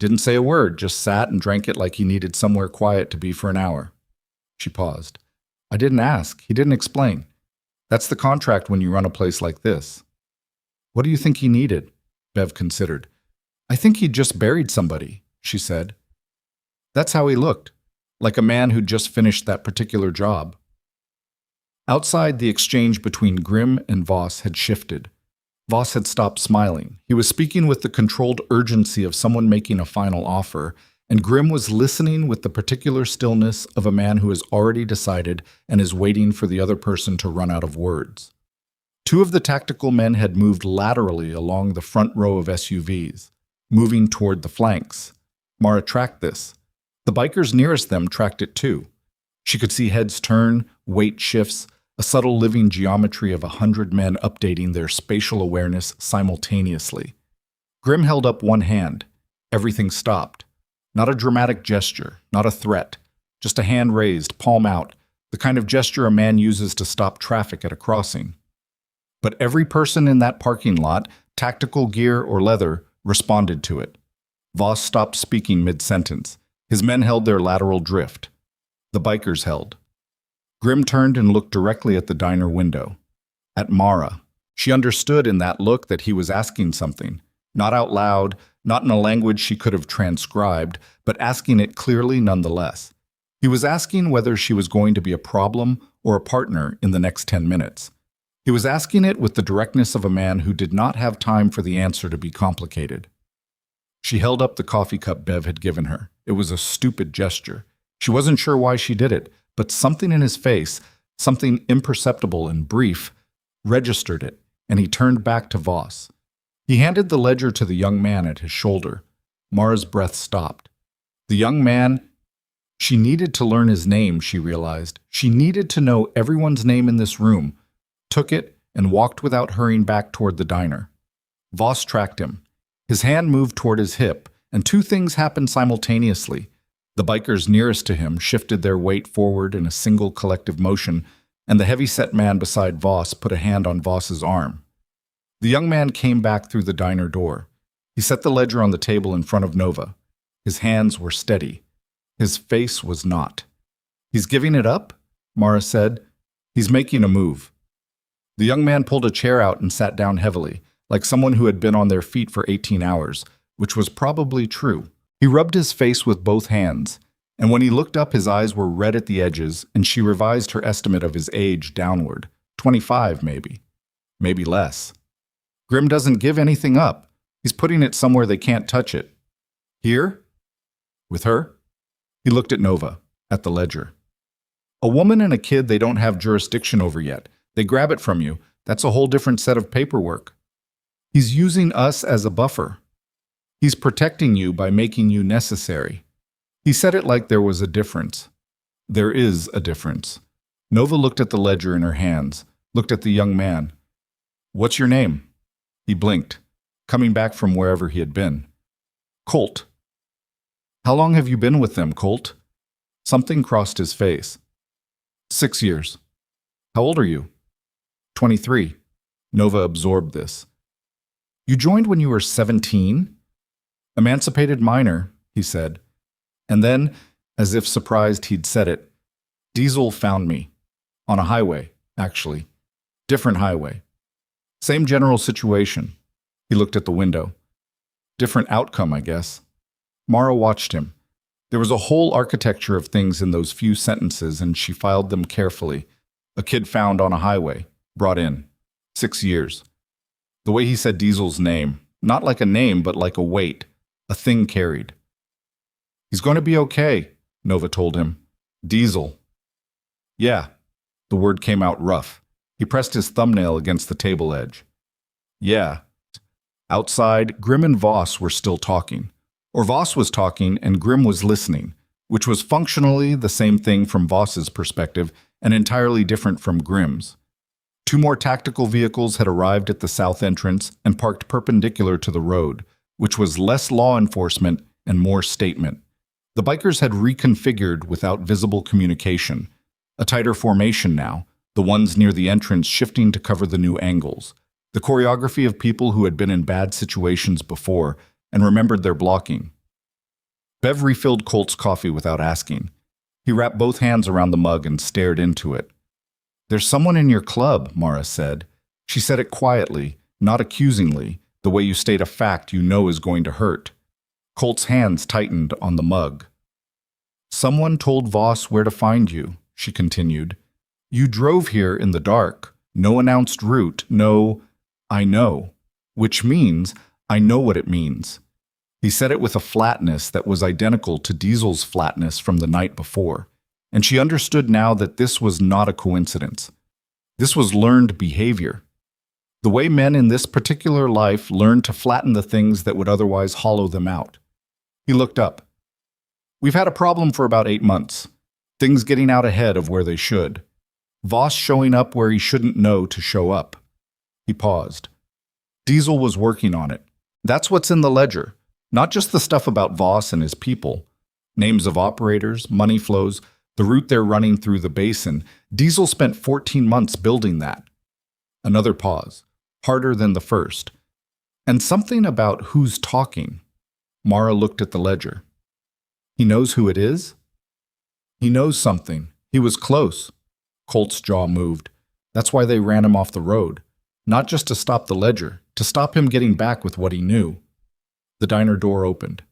"Didn't say a word, just sat and drank it like he needed somewhere quiet to be for an hour." She paused. "I didn't ask. He didn't explain. That's the contract when you run a place like this." "What do you think he needed?" Bev considered. "I think he'd just buried somebody," she said. "That's how he looked, like a man who'd just finished that particular job." Outside, the exchange between Grimm and Voss had shifted. Voss had stopped smiling. He was speaking with the controlled urgency of someone making a final offer, and Grimm was listening with the particular stillness of a man who has already decided and is waiting for the other person to run out of words. 2 of the tactical men had moved laterally along the front row of SUVs, moving toward the flanks. Mara tracked this. The bikers nearest them tracked it too. She could see heads turn, weight shifts, a subtle living geometry of 100 men updating their spatial awareness simultaneously. Grimm held up one hand. Everything stopped. Not a dramatic gesture, not a threat, just a hand raised, palm out, the kind of gesture a man uses to stop traffic at a crossing. But every person in that parking lot, tactical gear or leather, responded to it. Voss stopped speaking mid-sentence. His men held their lateral drift. The bikers held. Grimm turned and looked directly at the diner window. At Mara. She understood in that look that he was asking something. Not out loud, not in a language she could have transcribed, but asking it clearly nonetheless. He was asking whether she was going to be a problem or a partner in the next 10 minutes. He was asking it with the directness of a man who did not have time for the answer to be complicated. She held up the coffee cup Bev had given her. It was a stupid gesture. She wasn't sure why she did it, but something in his face, something imperceptible and brief, registered it, and he turned back to Voss. He handed the ledger to the young man at his shoulder. Mara's breath stopped. The young man, she needed to learn his name, she realized. She needed to know everyone's name in this room, took it, and walked without hurrying back toward the diner. Voss tracked him. His hand moved toward his hip, and two things happened simultaneously. The bikers nearest to him shifted their weight forward in a single collective motion, and the heavy-set man beside Voss put a hand on Voss's arm. The young man came back through the diner door. He set the ledger on the table in front of Nova. His hands were steady. His face was not. "He's giving it up?" Mara said. "He's making a move." The young man pulled a chair out and sat down heavily, like someone who had been on their feet for 18 hours, which was probably true. He rubbed his face with both hands, and when he looked up his eyes were red at the edges, and she revised her estimate of his age downward. 25, maybe. Maybe less. "Grimm doesn't give anything up. He's putting it somewhere they can't touch it." "Here? With her?" He looked at Nova, at the ledger. "A woman and a kid they don't have jurisdiction over yet. They grab it from you. That's a whole different set of paperwork. He's using us as a buffer. He's protecting you by making you necessary." He said it like there was a difference. There is a difference. Nova looked at the ledger in her hands, looked at the young man. "What's your name?" He blinked, coming back from wherever he had been. "Colt." "How long have you been with them, Colt?" Something crossed his face. 6 years. "How old are you?" 23. Nova absorbed this. "You joined when you were 17? Emancipated minor," he said. And then, as if surprised he'd said it, "Diesel found me. On a highway, actually. Different highway. Same general situation." He looked at the window. "Different outcome, I guess." Mara watched him. There was a whole architecture of things in those few sentences, and she filed them carefully. A kid found on a highway, brought in. 6 years. The way he said Diesel's name, not like a name, but like a weight, a thing carried. "He's going to be okay," Nova told him. "Diesel." "Yeah." The word came out rough. He pressed his thumbnail against the table edge. "Yeah." Outside, Grimm and Voss were still talking. Or Voss was talking and Grimm was listening, which was functionally the same thing from Voss's perspective and entirely different from Grimm's. 2 more tactical vehicles had arrived at the south entrance and parked perpendicular to the road, which was less law enforcement and more statement. The bikers had reconfigured without visible communication. A tighter formation now, the ones near the entrance shifting to cover the new angles. The choreography of people who had been in bad situations before and remembered their blocking. Bev refilled Colt's coffee without asking. He wrapped both hands around the mug and stared into it. "There's someone in your club," Mara said. She said it quietly, not accusingly, the way you state a fact you know is going to hurt. Colt's hands tightened on the mug. "Someone told Voss where to find you," she continued. "You drove here in the dark. No announced route, no, I know. Which means, I know what it means." He said it with a flatness that was identical to Diesel's flatness from the night before, and she understood now that this was not a coincidence. This was learned behavior. The way men in this particular life learn to flatten the things that would otherwise hollow them out. He looked up. "We've had a problem for about 8 months. Things getting out ahead of where they should. Voss showing up where he shouldn't know to show up." He paused. "Diesel was working on it. That's what's in the ledger. Not just the stuff about Voss and his people. Names of operators, money flows, The route they're running through the basin, Diesel spent 14 months building that. Another pause, harder than the first. And something about who's talking. Mara looked at the ledger. He knows who it is? He knows something. He was close. Colt's jaw moved. That's why they ran him off the road. Not just to stop the ledger, to stop him getting back with what he knew. The diner door opened.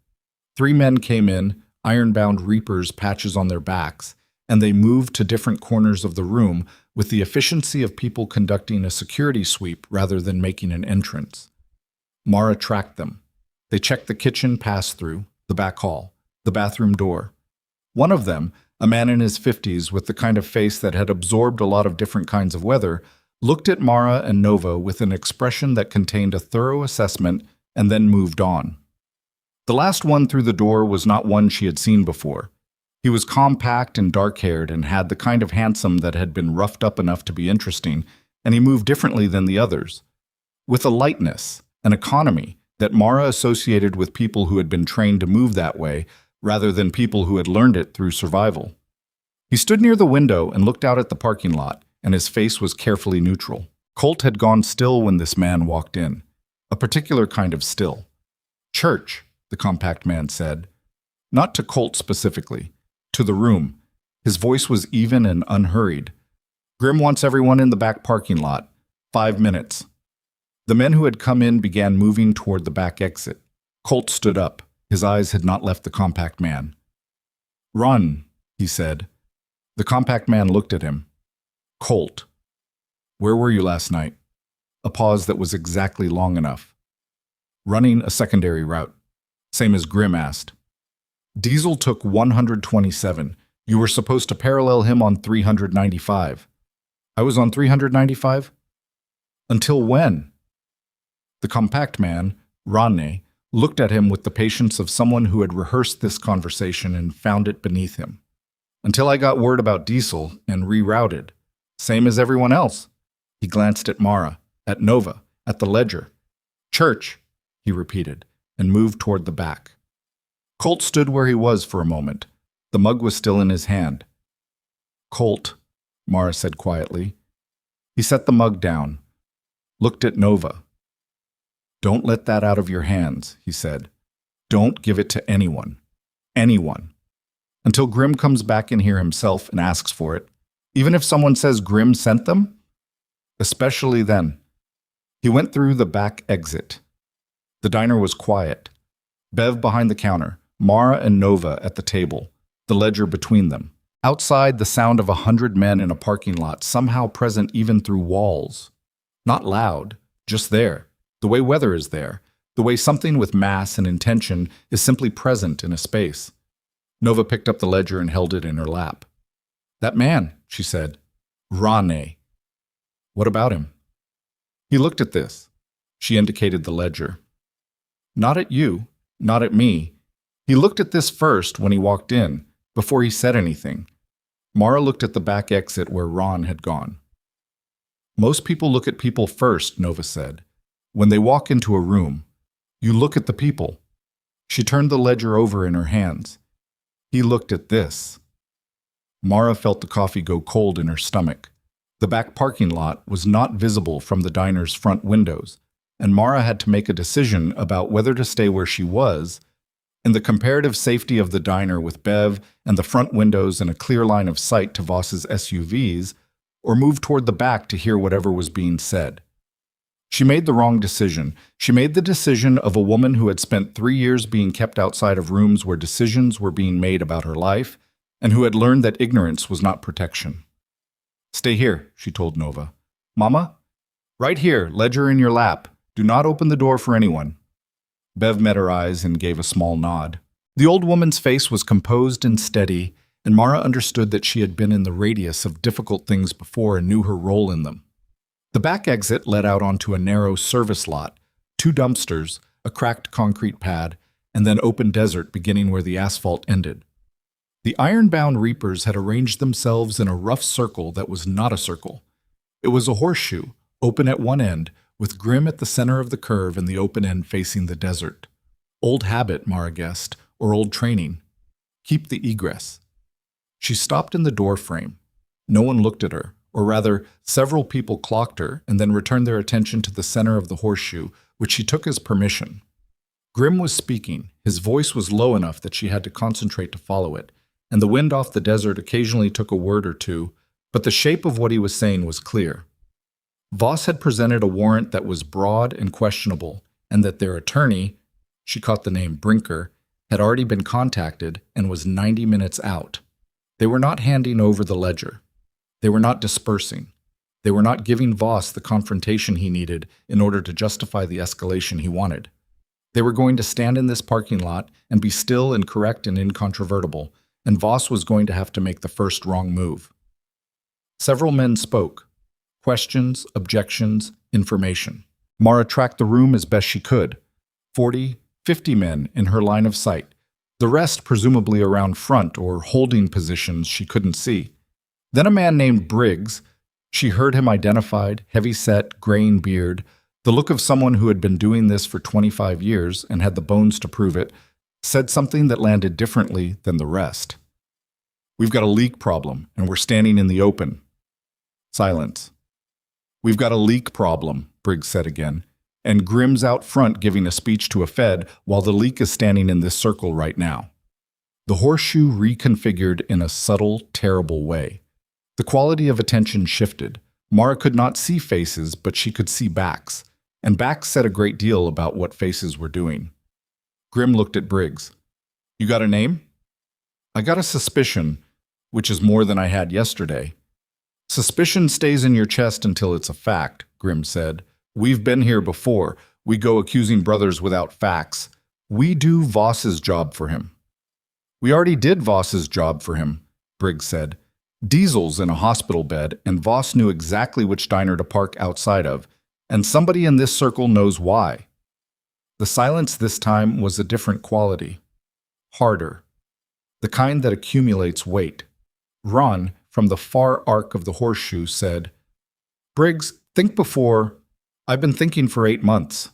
3 men came in, iron-bound reapers patches on their backs, and they moved to different corners of the room with the efficiency of people conducting a security sweep rather than making an entrance. Mara tracked them. They checked the kitchen pass-through, the back hall, the bathroom door. One of them, a man in his 50s with the kind of face that had absorbed a lot of different kinds of weather, looked at Mara and Nova with an expression that contained a thorough assessment and then moved on. The last one through the door was not one she had seen before. He was compact and dark-haired and had the kind of handsome that had been roughed up enough to be interesting, and he moved differently than the others. With a lightness, an economy, that Mara associated with people who had been trained to move that way, rather than people who had learned it through survival. He stood near the window and looked out at the parking lot, and his face was carefully neutral. Colt had gone still when this man walked in, a particular kind of still. "Church," the compact man said. Not to Colt specifically, to the room. His voice was even and unhurried. "Grim wants everyone in the back parking lot. 5 minutes." The men who had come in began moving toward the back exit. Colt stood up. His eyes had not left the compact man. "Run," he said. The compact man looked at him. "Colt, where were you last night?" A pause that was exactly long enough. "Running a secondary route." Same as Grim asked. "Diesel took 127. You were supposed to parallel him on 395. I was on 395? Until when?" The compact man, Ronne, looked at him with the patience of someone who had rehearsed this conversation and found it beneath him. "Until I got word about Diesel and rerouted. Same as everyone else." He glanced at Mara, at Nova, at the ledger. "Church," he repeated, and moved toward the back. Colt stood where he was for a moment. The mug was still in his hand. "Colt," Mara said quietly. He set the mug down, looked at Nova. "Don't let that out of your hands," he said. "Don't give it to anyone. Anyone. Until Grim comes back in here himself and asks for it. Even if someone says Grim sent them? Especially then." He went through the back exit. The diner was quiet. Bev behind the counter, Mara and Nova at the table, the ledger between them. Outside, the sound of 100 men in a parking lot, somehow present even through walls. Not loud, just there. The way weather is there, the way something with mass and intention is simply present in a space. Nova picked up the ledger and held it in her lap. "That man," she said. "Ronne. What about him?" He looked at this. She indicated the ledger. "Not at you, not at me. He looked at this first when he walked in, before he said anything." Mara looked at the back exit where Ron had gone. "Most people look at people first," Nova said. "When they walk into a room, you look at the people." She turned the ledger over in her hands. He looked at this. Mara felt the coffee go cold in her stomach. The back parking lot was not visible from the diner's front windows, and Mara had to make a decision about whether to stay where she was, in the comparative safety of the diner with Bev and the front windows and a clear line of sight to Voss's SUVs, or move toward the back to hear whatever was being said. She made the wrong decision. She made the decision of a woman who had spent 3 years being kept outside of rooms where decisions were being made about her life, and who had learned that ignorance was not protection. "Stay here," she told Nova. "Mama? Right here, ledger in your lap. Do not open the door for anyone." Bev met her eyes and gave a small nod. The old woman's face was composed and steady, and Mara understood that she had been in the radius of difficult things before and knew her role in them. The back exit led out onto a narrow service lot, 2 dumpsters, a cracked concrete pad, and then open desert beginning where the asphalt ended. The iron-bound reapers had arranged themselves in a rough circle that was not a circle. It was a horseshoe, open at one end, with Grim at the center of the curve and the open end facing the desert. Old habit, Mara guessed, or old training. Keep the egress. She stopped in the door frame. No one looked at her, or rather, several people clocked her and then returned their attention to the center of the horseshoe, which she took as permission. Grimm was speaking. His voice was low enough that she had to concentrate to follow it, and the wind off the desert occasionally took a word or two, but the shape of what he was saying was clear. Voss had presented a warrant that was broad and questionable, and that their attorney, she caught the name Brinker, had already been contacted and was 90 minutes out. They were not handing over the ledger. They were not dispersing. They were not giving Voss the confrontation he needed in order to justify the escalation he wanted. They were going to stand in this parking lot and be still and correct and incontrovertible, and Voss was going to have to make the first wrong move. Several men spoke. Questions, objections, information. Mara tracked the room as best she could. 40, 50 men in her line of sight. The rest presumably around front or holding positions she couldn't see. Then a man named Briggs. She heard him identified, heavy-set, graying beard, the look of someone who had been doing this for 25 years and had the bones to prove it, said something that landed differently than the rest. "We've got a leak problem, and we're standing in the open." Silence. "We've got a leak problem," Briggs said again, "and Grimm's out front giving a speech to a Fed while the leak is standing in this circle right now." The horseshoe reconfigured in a subtle, terrible way. The quality of attention shifted. Mara could not see faces, but she could see backs, and backs said a great deal about what faces were doing. Grimm looked at Briggs. "You got a name?" "I got a suspicion, which is more than I had yesterday." "Suspicion stays in your chest until it's a fact," Grimm said. "We've been here before. We go accusing brothers without facts. We do Voss's job for him." "We already did Voss's job for him," Briggs said. "Diesel's in a hospital bed, and Voss knew exactly which diner to park outside of, and somebody in this circle knows why." The silence this time was a different quality. Harder. The kind that accumulates weight. Ron, from the far arc of the horseshoe, said, "Briggs, think before. I've been thinking for 8 months."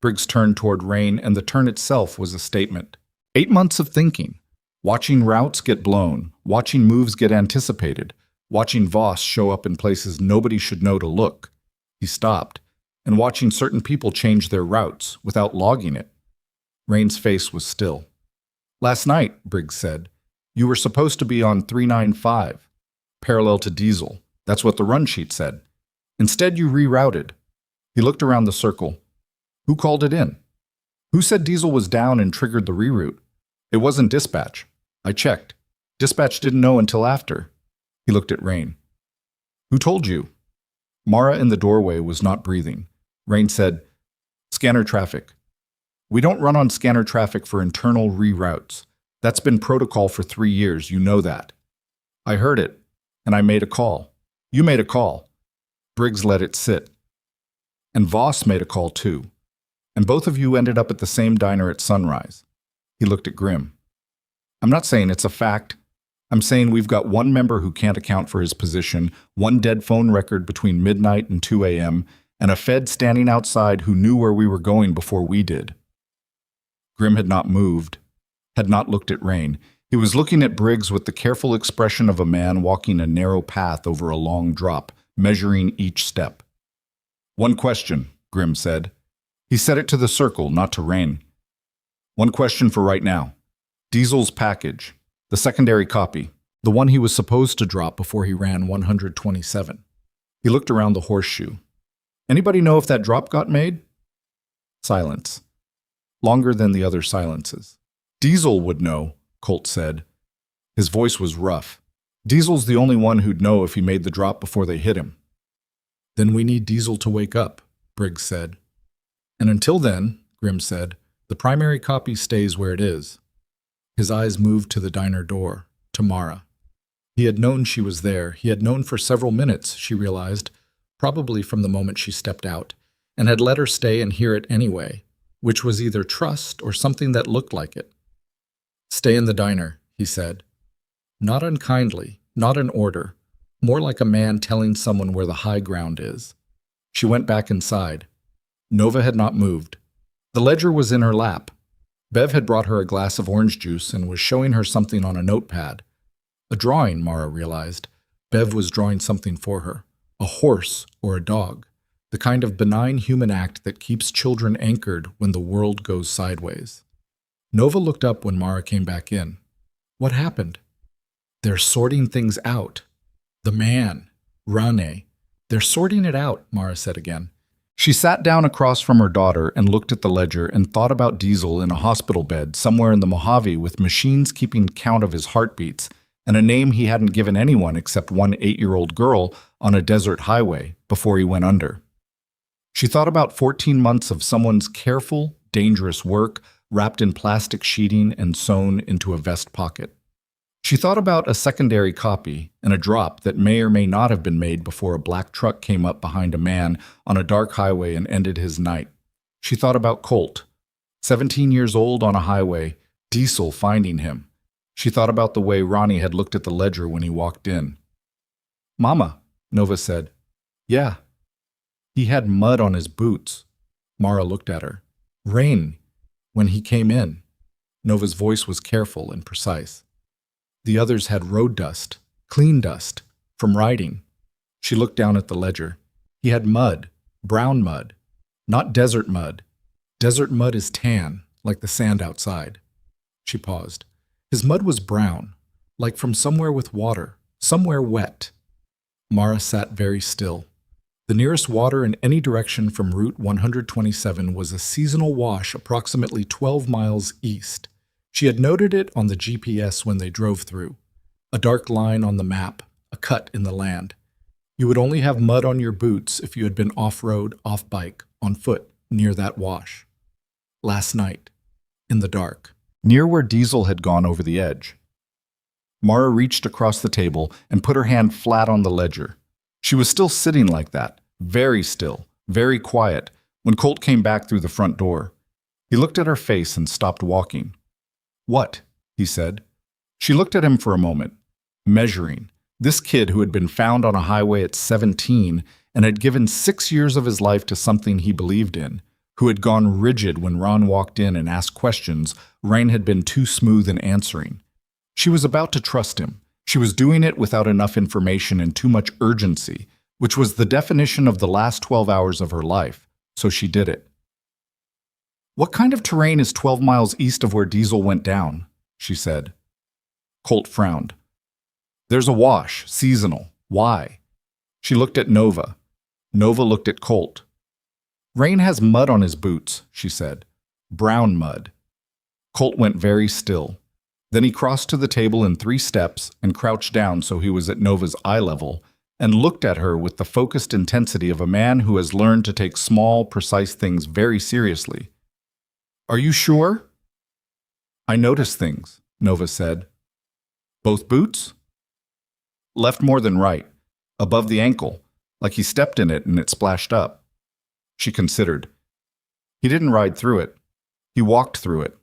Briggs turned toward Rain, and the turn itself was a statement. 8 months of thinking. Watching routes get blown, watching moves get anticipated, watching Voss show up in places nobody should know to look. He stopped, and watching certain people change their routes without logging it. Rain's face was still. "Last night," Briggs said, "you were supposed to be on 395, parallel to Diesel. That's what the run sheet said. Instead, you rerouted." He looked around the circle. "Who called it in? Who said Diesel was down and triggered the reroute? It wasn't dispatch. I checked. Dispatch didn't know until after." He looked at Rain. "Who told you?" Mara in the doorway was not breathing. Rain said, "Scanner traffic. We don't run on scanner traffic for internal reroutes. That's been protocol for 3 years, you know that." "I heard it, and I made a call." "You made a call." Briggs let it sit. "And Voss made a call too. And both of you ended up at the same diner at sunrise." He looked at Grimm. "I'm not saying it's a fact. I'm saying we've got one member who can't account for his position, one dead phone record between midnight and 2 a.m., and a Fed standing outside who knew where we were going before we did." Grimm had not moved, had not looked at Rain. He was looking at Briggs with the careful expression of a man walking a narrow path over a long drop, measuring each step. "One question," Grimm said. He said it to the circle, not to Rain. "One question for right now. Diesel's package, the secondary copy, the one he was supposed to drop before he ran 127. He looked around the horseshoe. "Anybody know if that drop got made?" Silence. Longer than the other silences. "Diesel would know," Colt said. His voice was rough. "Diesel's the only one who'd know if he made the drop before they hit him." "Then we need Diesel to wake up," Briggs said. "And until then," Grimm said, "the primary copy stays where it is." His eyes moved to the diner door, to Mara. He had known she was there. He had known for several minutes, she realized, probably from the moment she stepped out, and had let her stay and hear it anyway, which was either trust or something that looked like it. "Stay in the diner," he said. Not unkindly, not an order, more like a man telling someone where the high ground is. She went back inside. Nova had not moved. The ledger was in her lap. Bev had brought her a glass of orange juice and was showing her something on a notepad. A drawing, Mara realized. Bev was drawing something for her. A horse or a dog. The kind of benign human act that keeps children anchored when the world goes sideways. Nova looked up when Mara came back in. What happened? They're sorting things out. The man, Rane. They're sorting it out, Mara said again. She sat down across from her daughter and looked at the ledger and thought about Diesel in a hospital bed somewhere in the Mojave with machines keeping count of his heartbeats and a name he hadn't given anyone except one 8-year-old girl on a desert highway before he went under. She thought about 14 months of someone's careful, dangerous work wrapped in plastic sheeting and sewn into a vest pocket. She thought about a secondary copy and a drop that may or may not have been made before a black truck came up behind a man on a dark highway and ended his night. She thought about Colt, 17 years old on a highway, Diesel finding him. She thought about the way Ronnie had looked at the ledger when he walked in. "Mama," Nova said. "Yeah." "He had mud on his boots." Mara looked at her. "Rain, when he came in." Nova's voice was careful and precise. "The others had road dust, clean dust, from riding." She looked down at the ledger. "He had mud, brown mud, not desert mud. Desert mud is tan, like the sand outside." She paused. "His mud was brown, like from somewhere with water, somewhere wet." Mara sat very still. The nearest water in any direction from Route 127 was a seasonal wash approximately 12 miles east. She had noted it on the GPS when they drove through. A dark line on the map, a cut in the land. You would only have mud on your boots if you had been off-road, off-bike, on foot, near that wash. Last night, in the dark, near where Diesel had gone over the edge. Mara reached across the table and put her hand flat on the ledger. She was still sitting like that, very still, very quiet, when Colt came back through the front door. He looked at her face and stopped walking. "What?" he said. She looked at him for a moment, measuring. This kid who had been found on a highway at 17 and had given 6 years of his life to something he believed in, who had gone rigid when Ron walked in and asked questions Rain had been too smooth in answering. She was about to trust him. She was doing it without enough information and too much urgency, which was the definition of the last 12 hours of her life, so she did it. "What kind of terrain is 12 miles east of where Diesel went down?" she said. Colt frowned. "There's a wash, seasonal. Why?" She looked at Nova. Nova looked at Colt. "Rain has mud on his boots," she said. "Brown mud." Colt went very still. Then he crossed to the table in 3 steps and crouched down so he was at Nova's eye level and looked at her with the focused intensity of a man who has learned to take small, precise things very seriously. "Are you sure?" "I notice things," Nova said. "Both boots?" "Left more than right. Above the ankle, like he stepped in it and it splashed up." She considered. "He didn't ride through it. He walked through it."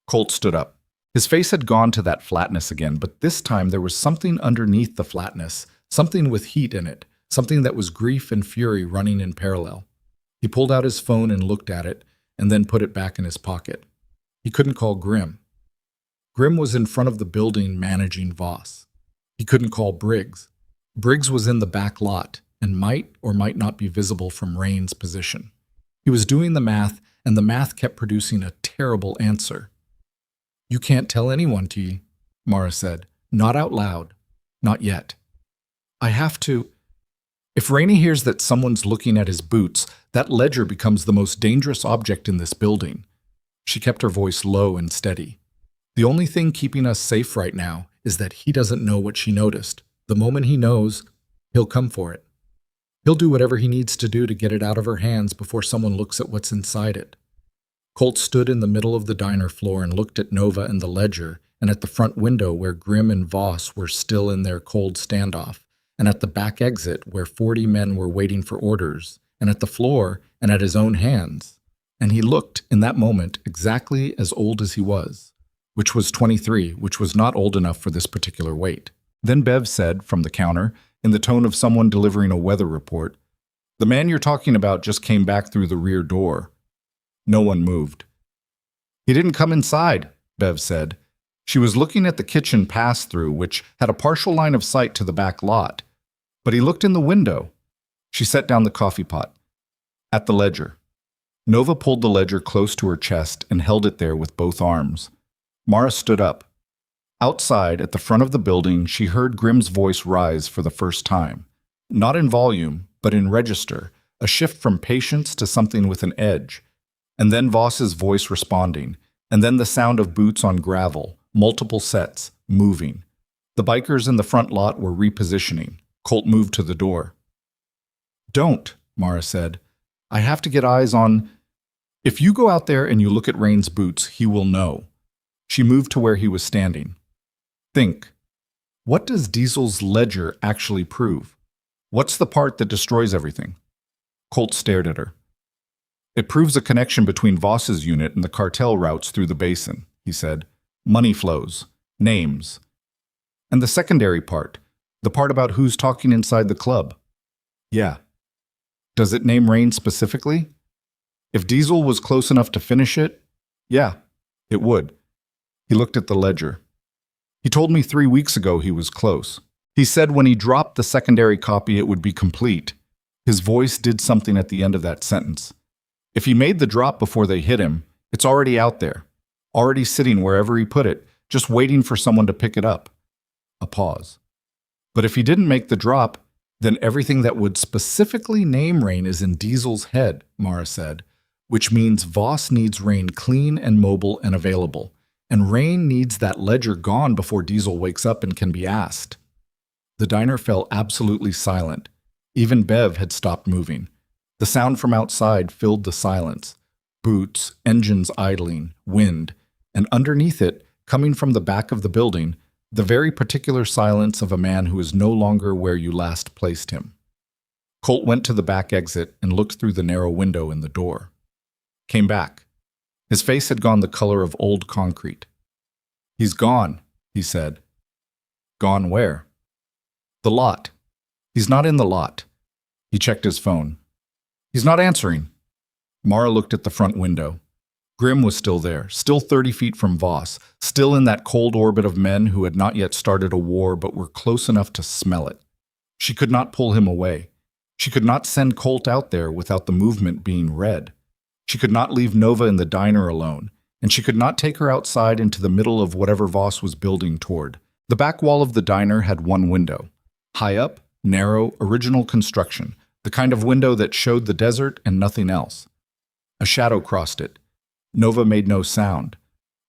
Colt stood up. His face had gone to that flatness again, but this time there was something underneath the flatness, something with heat in it, something that was grief and fury running in parallel. He pulled out his phone and looked at it, and then put it back in his pocket. He couldn't call Grimm. Grimm was in front of the building managing Voss. He couldn't call Briggs. Briggs was in the back lot and might or might not be visible from Rain's position. He was doing the math, and the math kept producing a terrible answer. "You can't tell anyone, T," Mara said. "Not out loud. Not yet. I have to." If Rainey hears that someone's looking at his boots, that ledger becomes the most dangerous object in this building. She kept her voice low and steady. "The only thing keeping us safe right now is that he doesn't know what she noticed. The moment he knows, he'll come for it. He'll do whatever he needs to do to get it out of her hands before someone looks at what's inside it." Colt stood in the middle of the diner floor and looked at Nova and the ledger, and at the front window where Grimm and Voss were still in their cold standoff, and at the back exit where 40 men were waiting for orders, and at the floor and at his own hands. And he looked, in that moment, exactly as old as he was, which was 23, which was not old enough for this particular weight. Then Bev said, from the counter, in the tone of someone delivering a weather report, "The man you're talking about just came back through the rear door." No one moved. "He didn't come inside," Bev said. She was looking at the kitchen pass-through, which had a partial line of sight to the back lot. But he looked in the window. She set down the coffee pot. At the ledger. Nova pulled the ledger close to her chest and held it there with both arms. Mara stood up. Outside, at the front of the building, she heard Grimm's voice rise for the first time. Not in volume, but in register, a shift from patience to something with an edge. And then Voss's voice responding, and then the sound of boots on gravel, multiple sets, moving. The bikers in the front lot were repositioning. Colt moved to the door. "Don't," Mara said. "I have to get eyes on—" "If you go out there and you look at Rain's boots, he will know." She moved to where he was standing. "Think. What does Diesel's ledger actually prove? What's the part that destroys everything?" Colt stared at her. "It proves a connection between Voss's unit and the cartel routes through the basin," he said. "Money flows. Names. And the secondary part, the part about who's talking inside the club. Yeah. Does it name Rain specifically? If Diesel was close enough to finish it, yeah, it would." He looked at the ledger. "He told me 3 weeks ago he was close. He said when he dropped the secondary copy it would be complete." His voice did something at the end of that sentence. "If he made the drop before they hit him, it's already out there, already sitting wherever he put it, just waiting for someone to pick it up." A pause. "But if he didn't make the drop, then everything that would specifically name Rain is in Diesel's head," Mara said, "which means Voss needs Rain clean and mobile and available, and Rain needs that ledger gone before Diesel wakes up and can be asked." The diner fell absolutely silent. Even Bev had stopped moving. The sound from outside filled the silence. Boots, engines idling, wind, and underneath it, coming from the back of the building, the very particular silence of a man who is no longer where you last placed him. Colt went to the back exit and looked through the narrow window in the door. Came back. His face had gone the color of old concrete. "He's gone," he said. "Gone where?" "The lot. He's not in the lot." He checked his phone. "He's not answering." Mara looked at the front window. Grimm was still there, still 30 feet from Voss, still in that cold orbit of men who had not yet started a war but were close enough to smell it. She could not pull him away. She could not send Colt out there without the movement being read. She could not leave Nova in the diner alone, and she could not take her outside into the middle of whatever Voss was building toward. The back wall of the diner had one window. High up, narrow, original construction, the kind of window that showed the desert and nothing else. A shadow crossed it. Nova made no sound.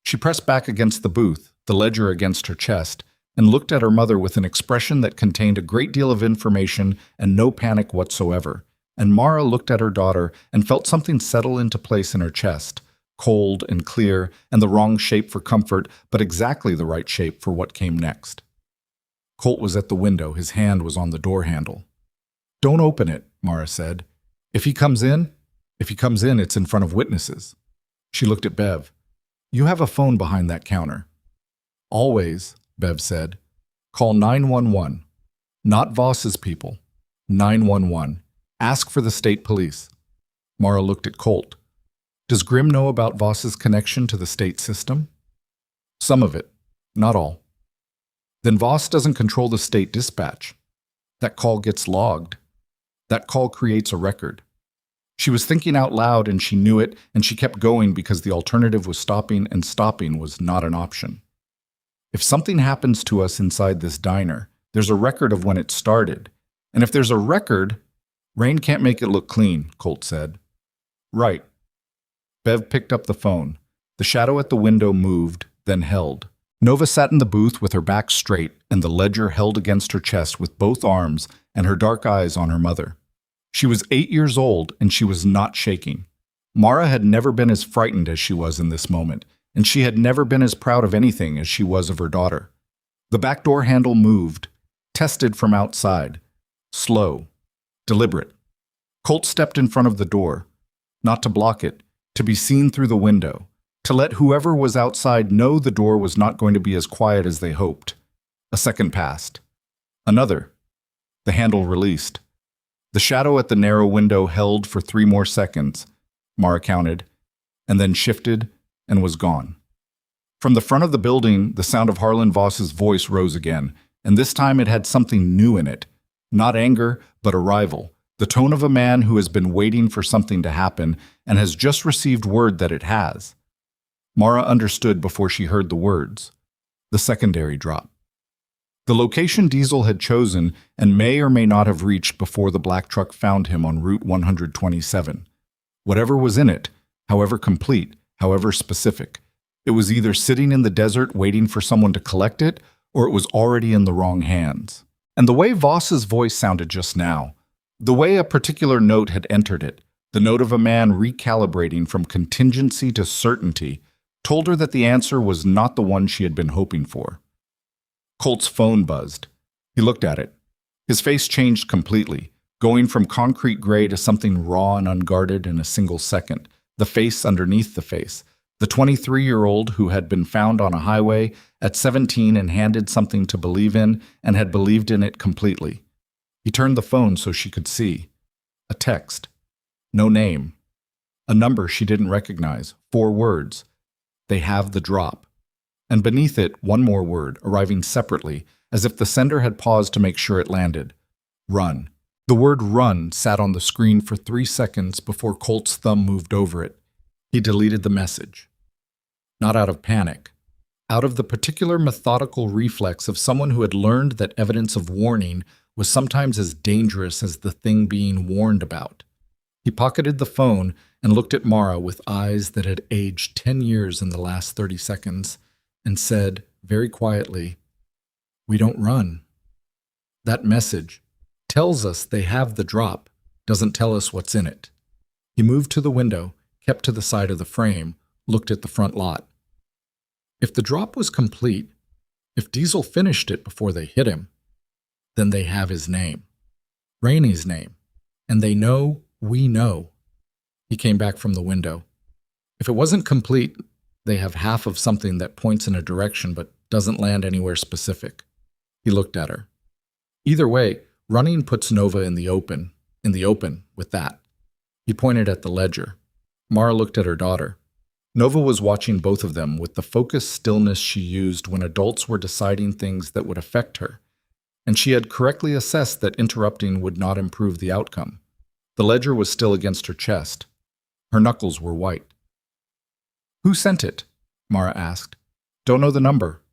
She pressed back against the booth, the ledger against her chest, and looked at her mother with an expression that contained a great deal of information and no panic whatsoever. And Mara looked at her daughter and felt something settle into place in her chest, cold and clear and the wrong shape for comfort, but exactly the right shape for what came next. Colt was at the window. His hand was on the door handle. "Don't open it," Mara said. If he comes in, it's in front of witnesses." She looked at Bev. "You have a phone behind that counter." "Always," Bev said. "Call 911. Not Voss's people. 911. Ask for the state police." Mara looked at Colt. "Does Grimm know about Voss's connection to the state system?" "Some of it. Not all." "Then Voss doesn't control the state dispatch. That call gets logged. That call creates a record." She was thinking out loud and she knew it, and she kept going because the alternative was stopping, and stopping was not an option. "If something happens to us inside this diner, there's a record of when it started. And if there's a record, Rain can't make it look clean," Colt said. "Right." Bev picked up the phone. The shadow at the window moved, then held. Nova sat in the booth with her back straight and the ledger held against her chest with both arms and her dark eyes on her mother. She was 8 years old and she was not shaking. Mara had never been as frightened as she was in this moment, and she had never been as proud of anything as she was of her daughter. The back door handle moved, tested from outside, slow, deliberate. Colt stepped in front of the door, not to block it, to be seen through the window, to let whoever was outside know the door was not going to be as quiet as they hoped. A second passed. Another. The handle released. The shadow at the narrow window held for 3 more seconds, Mara counted, and then shifted and was gone. From the front of the building, the sound of Harlan Voss's voice rose again, and this time it had something new in it. Not anger, but arrival. The tone of a man who has been waiting for something to happen and has just received word that it has. Mara understood before she heard the words. The secondary drop. The location Diesel had chosen and may or may not have reached before the black truck found him on Route 127. Whatever was in it, however complete, however specific, it was either sitting in the desert waiting for someone to collect it, or it was already in the wrong hands. And the way Voss's voice sounded just now, the way a particular note had entered it, the note of a man recalibrating from contingency to certainty, told her that the answer was not the one she had been hoping for. Colt's phone buzzed. He looked at it. His face changed completely, going from concrete gray to something raw and unguarded in a single second. The face underneath the face. The 23-year-old who had been found on a highway at 17 and handed something to believe in and had believed in it completely. He turned the phone so she could see. A text. No name. A number she didn't recognize. 4 words. They have the drop. And beneath it, one more word, arriving separately, as if the sender had paused to make sure it landed. Run. The word run sat on the screen for 3 seconds before Colt's thumb moved over it. He deleted the message. Not out of panic. Out of the particular methodical reflex of someone who had learned that evidence of warning was sometimes as dangerous as the thing being warned about. He pocketed the phone and looked at Mara with eyes that had aged 10 years in the last 30 seconds, and said, very quietly, "We don't run." That message tells us they have the drop, doesn't tell us what's in it. He moved to the window, kept to the side of the frame, looked at the front lot. If the drop was complete, if Diesel finished it before they hit him, then they have his name, Rainey's name, and they know we know. He came back from the window. If it wasn't complete, they have half of something that points in a direction but doesn't land anywhere specific. He looked at her. Either way, running puts Nova in the open with that. He pointed at the ledger. Mara looked at her daughter. Nova was watching both of them with the focused stillness she used when adults were deciding things that would affect her, and she had correctly assessed that interrupting would not improve the outcome. The ledger was still against her chest. Her knuckles were white. "Who sent it?" Mara asked. "Don't know the number.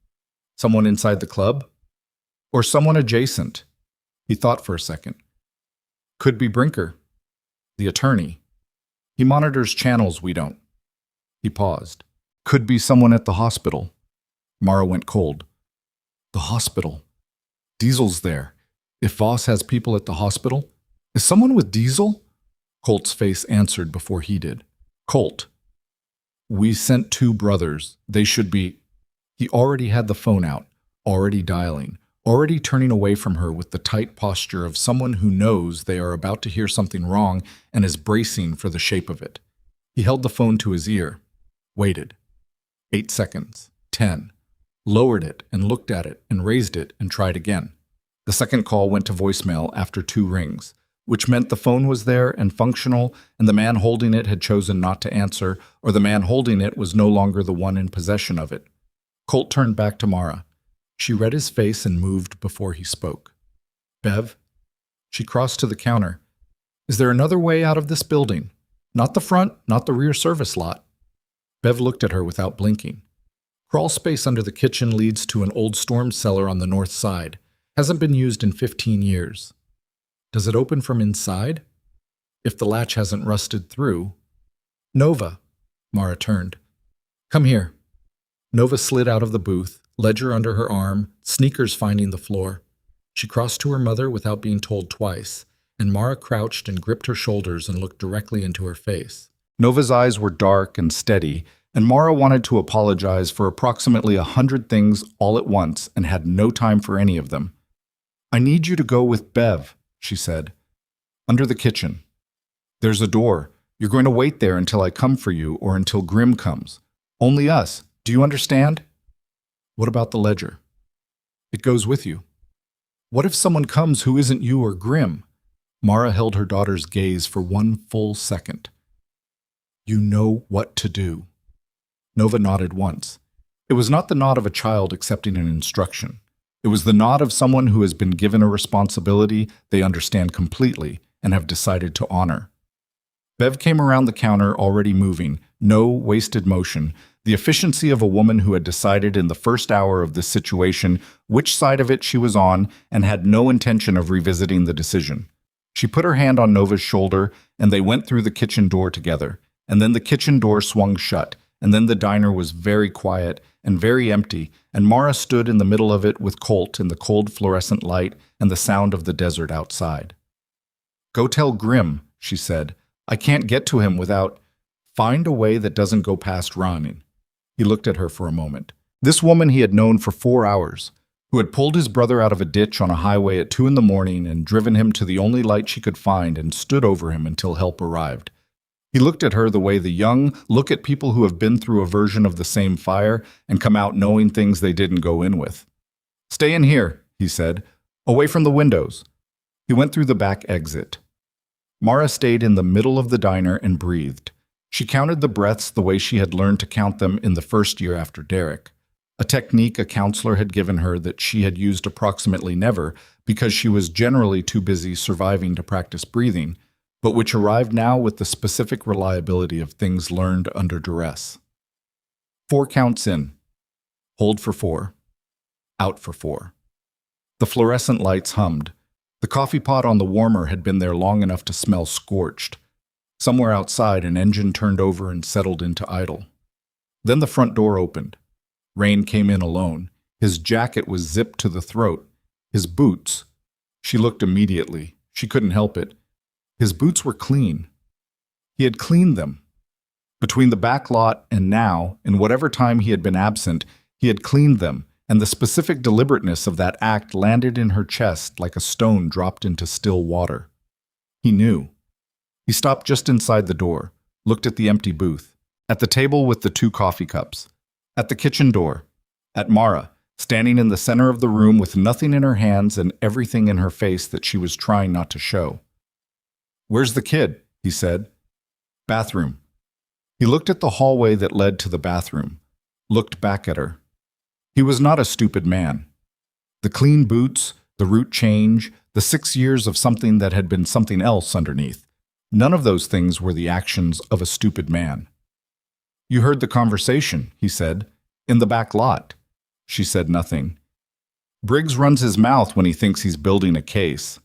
Someone inside the club? Or someone adjacent?" He thought for a second. "Could be Brinker, the attorney. He monitors channels we don't." He paused. "Could be someone at the hospital." Mara went cold. "The hospital. Diesel's there. If Voss has people at the hospital, is someone with Diesel?" Colt's face answered before he did. "Colt. We sent 2 brothers. They should be..." He already had the phone out, already dialing, already turning away from her with the tight posture of someone who knows they are about to hear something wrong and is bracing for the shape of it. He held the phone to his ear, waited. 8 seconds, 10, lowered it and looked at it and raised it and tried again. The second call went to voicemail after 2 rings, which meant the phone was there and functional, and the man holding it had chosen not to answer, or the man holding it was no longer the one in possession of it. Colt turned back to Mara. She read his face and moved before he spoke. "Bev?" She crossed to the counter. "Is there another way out of this building? Not the front, not the rear service lot." Bev looked at her without blinking. "Crawl space under the kitchen leads to an old storm cellar on the north side. Hasn't been used in 15 years. Does it open from inside? If the latch hasn't rusted through..." "Nova." Mara turned. "Come here." Nova slid out of the booth, ledger under her arm, sneakers finding the floor. She crossed to her mother without being told twice, and Mara crouched and gripped her shoulders and looked directly into her face. Nova's eyes were dark and steady, and Mara wanted to apologize for approximately 100 things all at once and had no time for any of them. "I need you to go with Bev," she said. "Under the kitchen. There's a door. You're going to wait there until I come for you or until Grim comes. Only us. Do you understand?" "What about the ledger?" "It goes with you." "What if someone comes who isn't you or Grim?" Mara held her daughter's gaze for 1 full second. "You know what to do." Nova nodded once. It was not the nod of a child accepting an instruction. It was the nod of someone who has been given a responsibility they understand completely and have decided to honor. Bev came around the counter already moving, no wasted motion, the efficiency of a woman who had decided in the first hour of this situation which side of it she was on and had no intention of revisiting the decision. She put her hand on Nova's shoulder, and they went through the kitchen door together. And then the kitchen door swung shut, and then the diner was very quiet and very empty, and Mara stood in the middle of it with Colt in the cold fluorescent light and the sound of the desert outside. "Go tell Grim," she said. "I can't get to him without—" "Find a way that doesn't go past running." He looked at her for a moment. This woman he had known for 4 hours, who had pulled his brother out of a ditch on a highway at 2 a.m. and driven him to the only light she could find and stood over him until help arrived. He looked at her the way the young look at people who have been through a version of the same fire and come out knowing things they didn't go in with. "Stay in here," he said, "away from the windows." He went through the back exit. Mara stayed in the middle of the diner and breathed. She counted the breaths the way she had learned to count them in the first year after Derek, a technique a counselor had given her that she had used approximately never because she was generally too busy surviving to practice breathing, but which arrived now with the specific reliability of things learned under duress. 4 counts in. Hold for 4. Out for 4. The fluorescent lights hummed. The coffee pot on the warmer had been there long enough to smell scorched. Somewhere outside, an engine turned over and settled into idle. Then the front door opened. Rain came in alone. His jacket was zipped to the throat. His boots. She looked immediately. She couldn't help it. His boots were clean. He had cleaned them. Between the back lot and now, in whatever time he had been absent, he had cleaned them, and the specific deliberateness of that act landed in her chest like a stone dropped into still water. He knew. He stopped just inside the door, looked at the empty booth, at the table with the 2 coffee cups, at the kitchen door, at Mara, standing in the center of the room with nothing in her hands and everything in her face that she was trying not to show. "Where's the kid?" he said. "Bathroom." He looked at the hallway that led to the bathroom, looked back at her. He was not a stupid man. The clean boots, the route change, the 6 years of something that had been something else underneath. None of those things were the actions of a stupid man. "You heard the conversation," he said. "In the back lot." She said nothing. "Briggs runs his mouth when he thinks he's building a case."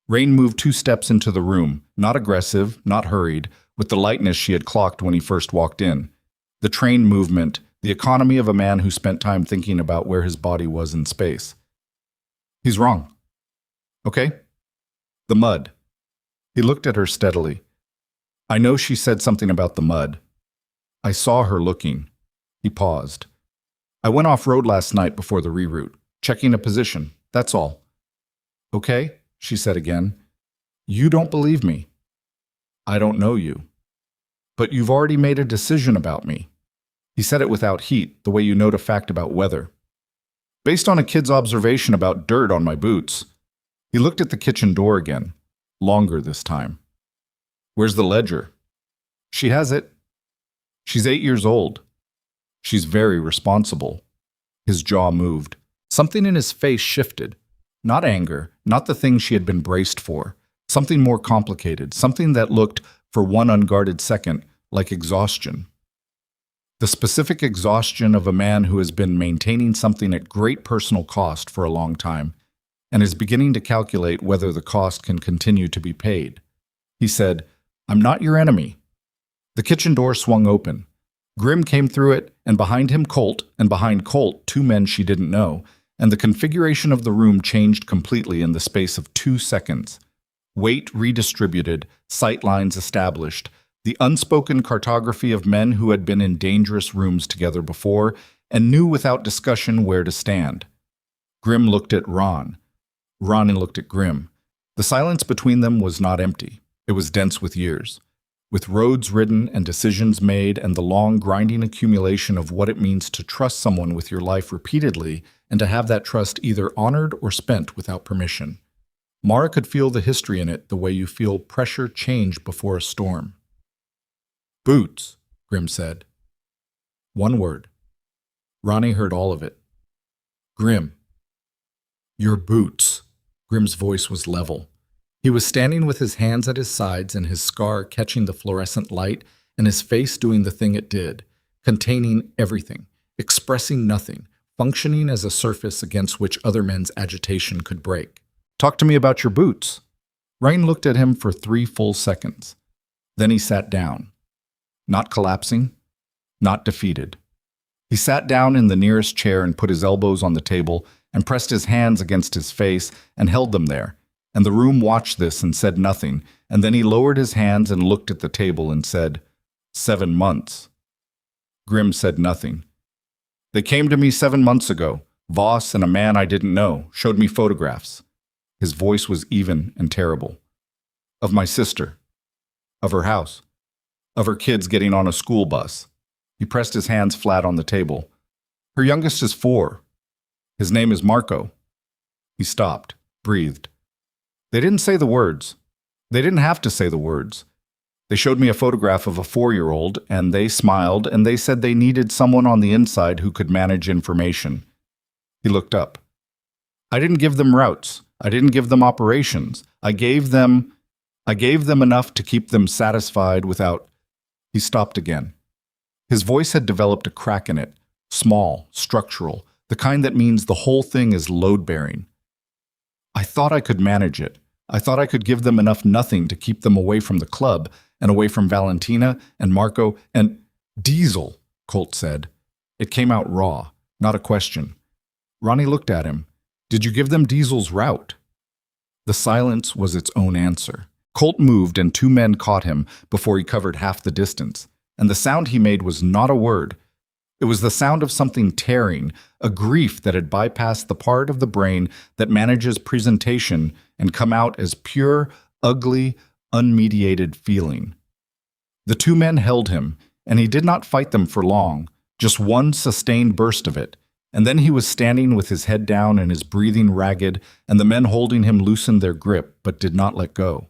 Rain moved 2 steps into the room, not aggressive, not hurried, with the lightness she had clocked when he first walked in. The train movement, the economy of a man who spent time thinking about where his body was in space. "He's wrong." "Okay?" "The mud." He looked at her steadily. "I know she said something about the mud. I saw her looking." He paused. "I went off-road last night before the reroute, checking a position, that's all." "Okay," she said again. "You don't believe me." "I don't know you." "But you've already made a decision about me." He said it without heat, the way you note a fact about weather. "Based on a kid's observation about dirt on my boots." He looked at the kitchen door again, longer this time. "Where's the ledger?" "She has it." "She's 8 years old." "She's very responsible." His jaw moved. Something in his face shifted. Not anger, not the thing she had been braced for. Something more complicated, something that looked, for one unguarded second, like exhaustion. The specific exhaustion of a man who has been maintaining something at great personal cost for a long time, and is beginning to calculate whether the cost can continue to be paid. He said, "I'm not your enemy." The kitchen door swung open. Grim came through it, and behind him Colt, and behind Colt 2 men she didn't know, and the configuration of the room changed completely in the space of 2 seconds. Weight redistributed, sight lines established, the unspoken cartography of men who had been in dangerous rooms together before and knew without discussion where to stand. Grim looked at Ron. Ron looked at Grim. The silence between them was not empty. It was dense with years, with roads ridden and decisions made and the long, grinding accumulation of what it means to trust someone with your life repeatedly and to have that trust either honored or spent without permission. Mara could feel the history in it the way you feel pressure change before a storm. "Boots," Grim said. One word. Ronnie heard all of it. Grim. Your boots. Grim's voice was level. He was standing with his hands at his sides and his scar catching the fluorescent light and his face doing the thing it did, containing everything, expressing nothing, functioning as a surface against which other men's agitation could break. Talk to me about your boots. Rain looked at him for 3 full seconds. Then he sat down. Not collapsing, not defeated. He sat down in the nearest chair and put his elbows on the table and pressed his hands against his face and held them there. And the room watched this and said nothing, and then he lowered his hands and looked at the table and said, 7 months. Grim said nothing. They came to me 7 months ago. Voss and a man I didn't know showed me photographs. His voice was even and terrible. Of my sister. Of her house. Of her kids getting on a school bus. He pressed his hands flat on the table. Her youngest is 4. His name is Marco. He stopped, breathed. They didn't say the words. They didn't have to say the words. They showed me a photograph of a 4-year-old, and they smiled, and they said they needed someone on the inside who could manage information. He looked up. I didn't give them routes. I didn't give them operations. I gave them enough to keep them satisfied without... He stopped again. His voice had developed a crack in it, small, structural, the kind that means the whole thing is load-bearing. I thought I could manage it. I thought I could give them enough nothing to keep them away from the club and away from Valentina and Marco and Diesel, Colt said. It came out raw, not a question. Ronnie looked at him. Did you give them Diesel's route? The silence was its own answer. Colt moved and 2 men caught him before he covered half the distance, and the sound he made was not a word. It was the sound of something tearing, a grief that had bypassed the part of the brain that manages presentation and come out as pure, ugly, unmediated feeling. The 2 men held him, and he did not fight them for long, just one sustained burst of it, and then he was standing with his head down and his breathing ragged, and the men holding him loosened their grip but did not let go.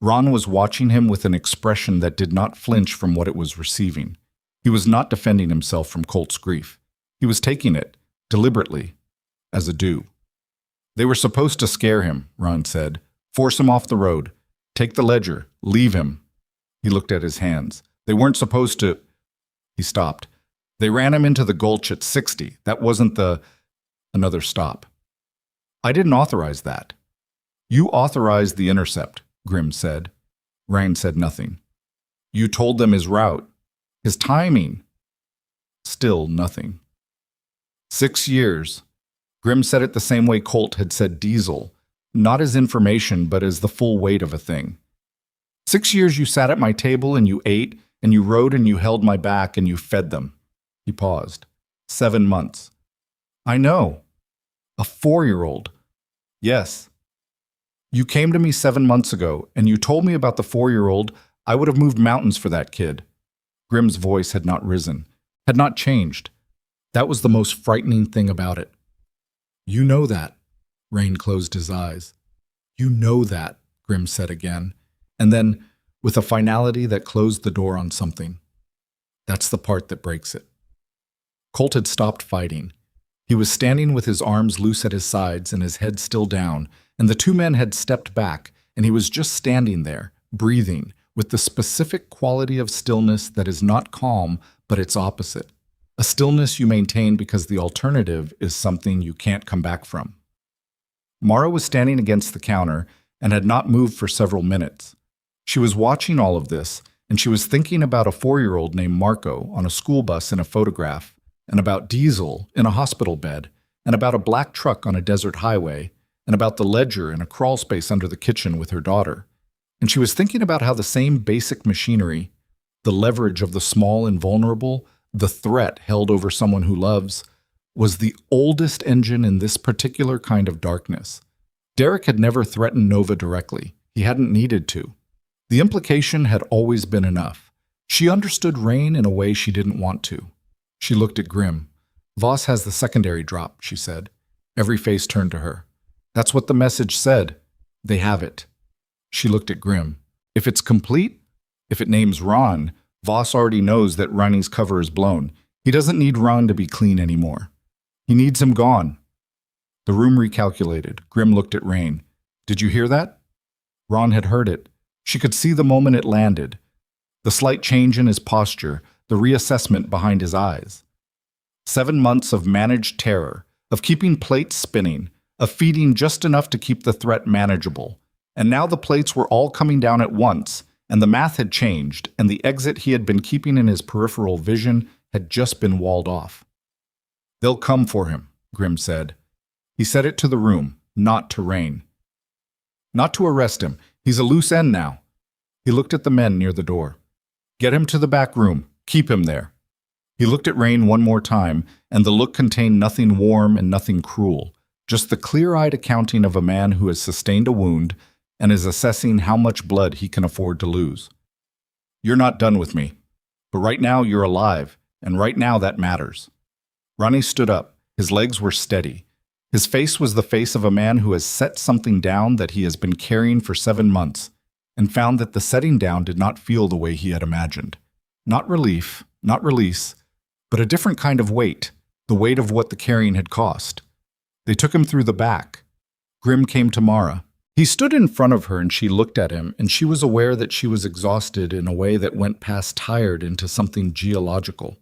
Ron was watching him with an expression that did not flinch from what it was receiving. He was not defending himself from Colt's grief. He was taking it, deliberately, as a due. They were supposed to scare him, Ron said. Force him off the road. Take the ledger. Leave him. He looked at his hands. They weren't supposed to... He stopped. They ran him into the gulch at 60. That wasn't the... Another stop. I didn't authorize that. You authorized the intercept, Grim said. Ryan said nothing. You told them his route. His timing. Still nothing. 6 years. Grim said it the same way Colt had said Diesel, not as information, but as the full weight of a thing. 6 years you sat at my table and you ate, and you rode and you held my back and you fed them. He paused. 7 months. I know. A 4-year-old. Yes. You came to me 7 months ago, and you told me about the 4-year-old. I would have moved mountains for that kid. Grim's voice had not risen, had not changed. That was the most frightening thing about it. You know that. Rain closed his eyes. You know that, Grim said again, and then, with a finality that closed the door on something. That's the part that breaks it. Colt had stopped fighting. He was standing with his arms loose at his sides and his head still down, and the 2 men had stepped back, and he was just standing there, breathing, with the specific quality of stillness that is not calm, but its opposite. A stillness you maintain because the alternative is something you can't come back from. Mara was standing against the counter and had not moved for several minutes. She was watching all of this, and she was thinking about a 4-year-old named Marco on a school bus in a photograph, and about Diesel in a hospital bed, and about a black truck on a desert highway, and about the ledger in a crawl space under the kitchen with her daughter. And she was thinking about how the same basic machinery, the leverage of the small and vulnerable, the threat held over someone who loves, was the oldest engine in this particular kind of darkness. Derek had never threatened Nova directly. He hadn't needed to. The implication had always been enough. She understood Rain in a way she didn't want to. She looked at Grim. Voss has the secondary drop, she said. Every face turned to her. That's what the message said. They have it. She looked at Grim. If it's complete, if it names Ron, Voss already knows that Ronnie's cover is blown. He doesn't need Ron to be clean anymore. He needs him gone. The room recalculated. Grim looked at Rain. Did you hear that? Ron had heard it. She could see the moment it landed. The slight change in his posture, the reassessment behind his eyes. 7 months of managed terror, of keeping plates spinning, of feeding just enough to keep the threat manageable. And now the plates were all coming down at once, and the math had changed, and the exit he had been keeping in his peripheral vision had just been walled off. They'll come for him, Grim said. He said it to the room, not to Rain. Not to arrest him. He's a loose end now. He looked at the men near the door. Get him to the back room. Keep him there. He looked at Rain one more time, and the look contained nothing warm and nothing cruel, just the clear-eyed accounting of a man who has sustained a wound and is assessing how much blood he can afford to lose. You're not done with me, but right now you're alive, and right now that matters. Ronnie stood up. His legs were steady. His face was the face of a man who has set something down that he has been carrying for 7 months, and found that the setting down did not feel the way he had imagined. Not relief, not release, but a different kind of weight, the weight of what the carrying had cost. They took him through the back. Grim came to Mara. He stood in front of her and she looked at him, and she was aware that she was exhausted in a way that went past tired into something geological.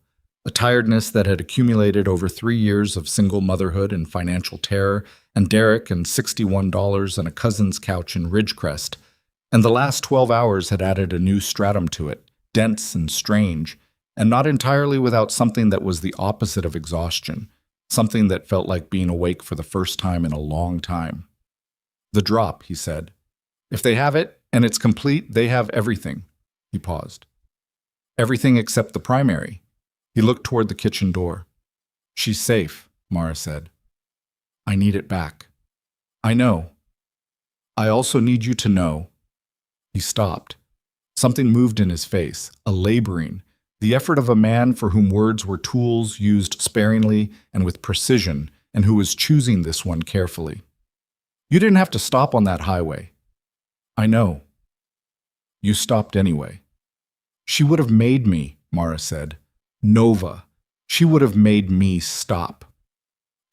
A tiredness that had accumulated over 3 years of single motherhood and financial terror, and Derek and $61 and a cousin's couch in Ridgecrest. And the last 12 hours had added a new stratum to it, dense and strange, and not entirely without something that was the opposite of exhaustion, something that felt like being awake for the first time in a long time. The drop, he said. If they have it, and it's complete, they have everything. He paused. Everything except the primary. He looked toward the kitchen door. She's safe, Mara said. I need it back. I know. I also need you to know. He stopped. Something moved in his face, a laboring, the effort of a man for whom words were tools used sparingly and with precision, and who was choosing this one carefully. You didn't have to stop on that highway. I know. You stopped anyway. She would have made me, Mara said. Nova. She would have made me stop.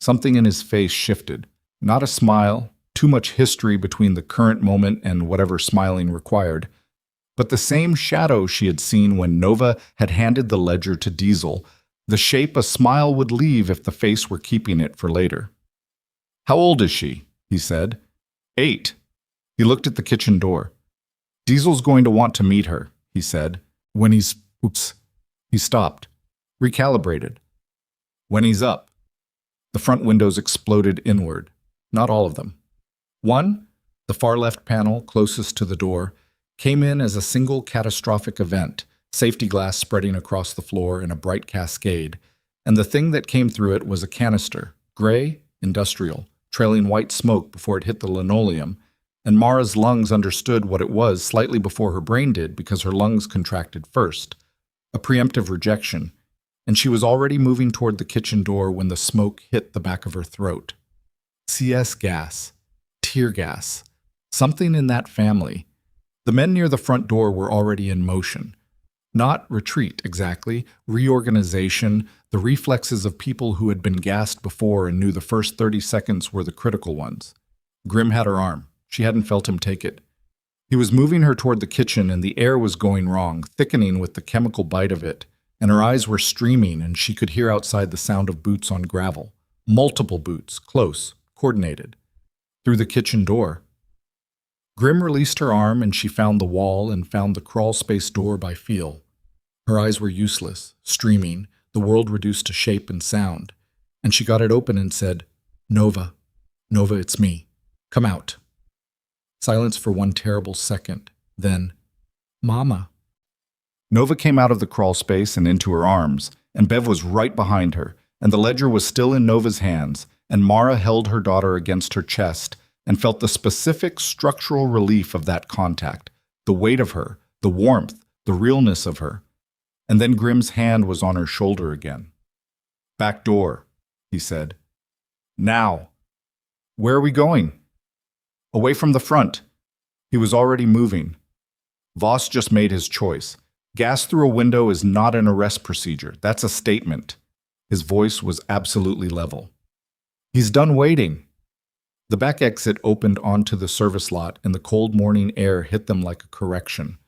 Something in his face shifted. Not a smile, too much history between the current moment and whatever smiling required, but the same shadow she had seen when Nova had handed the ledger to Diesel, the shape a smile would leave if the face were keeping it for later. How old is she? He said. 8. He looked at the kitchen door. Diesel's going to want to meet her, he said. When he's... Oops. He stopped. Recalibrated. When he's up. The front windows exploded inward. Not all of them. One, the far left panel closest to the door, came in as a single catastrophic event, safety glass spreading across the floor in a bright cascade, and the thing that came through it was a canister, gray, industrial, trailing white smoke before it hit the linoleum, and Mara's lungs understood what it was slightly before her brain did because her lungs contracted first. A preemptive rejection, and she was already moving toward the kitchen door when the smoke hit the back of her throat. CS gas. Tear gas. Something in that family. The men near the front door were already in motion. Not retreat, exactly, reorganization, the reflexes of people who had been gassed before and knew the first 30 seconds were the critical ones. Grim had her arm. She hadn't felt him take it. He was moving her toward the kitchen, and the air was going wrong, thickening with the chemical bite of it, and her eyes were streaming, and she could hear outside the sound of boots on gravel. Multiple boots, close, coordinated. Through the kitchen door. Grim released her arm, and she found the wall and found the crawl space door by feel. Her eyes were useless, streaming, the world reduced to shape and sound, and she got it open and said, Nova, Nova, it's me. Come out. Silence for one terrible second. Then, Mama. Nova came out of the crawl space and into her arms, and Bev was right behind her, and the ledger was still in Nova's hands, and Mara held her daughter against her chest and felt the specific structural relief of that contact, the weight of her, the warmth, the realness of her. And then Grim's hand was on her shoulder again. Back door, he said. Now. Where are we going? Away from the front. He was already moving. Voss just made his choice. Gas through a window is not an arrest procedure. That's a statement. His voice was absolutely level. He's done waiting. The back exit opened onto the service lot, and the cold morning air hit them like a correction,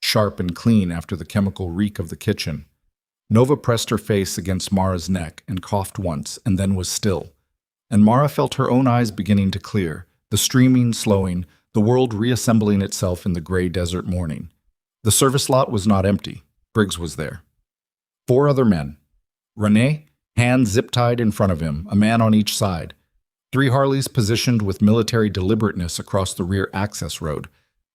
sharp and clean after the chemical reek of the kitchen. Nova pressed her face against Mara's neck and coughed once, and then was still. And Mara felt her own eyes beginning to clear, the streaming slowing, the world reassembling itself in the gray desert morning. The service lot was not empty. Briggs was there. 4 other men. Rene, hands zip-tied in front of him, a man on each side. 3 Harleys positioned with military deliberateness across the rear access road.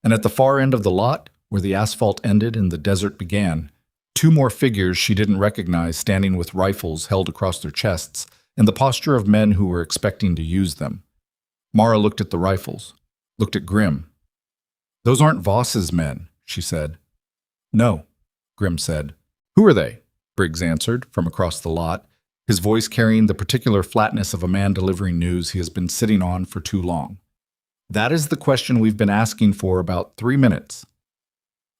And at the far end of the lot, where the asphalt ended and the desert began, 2 more figures she didn't recognize standing with rifles held across their chests, and the posture of men who were expecting to use them. Mara looked at the rifles, looked at Grimm. "Those aren't Voss's men," she said. "No," Grimm said. "Who are they?" Briggs answered from across the lot, his voice carrying the particular flatness of a man delivering news he has been sitting on for too long. "That is the question we've been asking for about 3 minutes."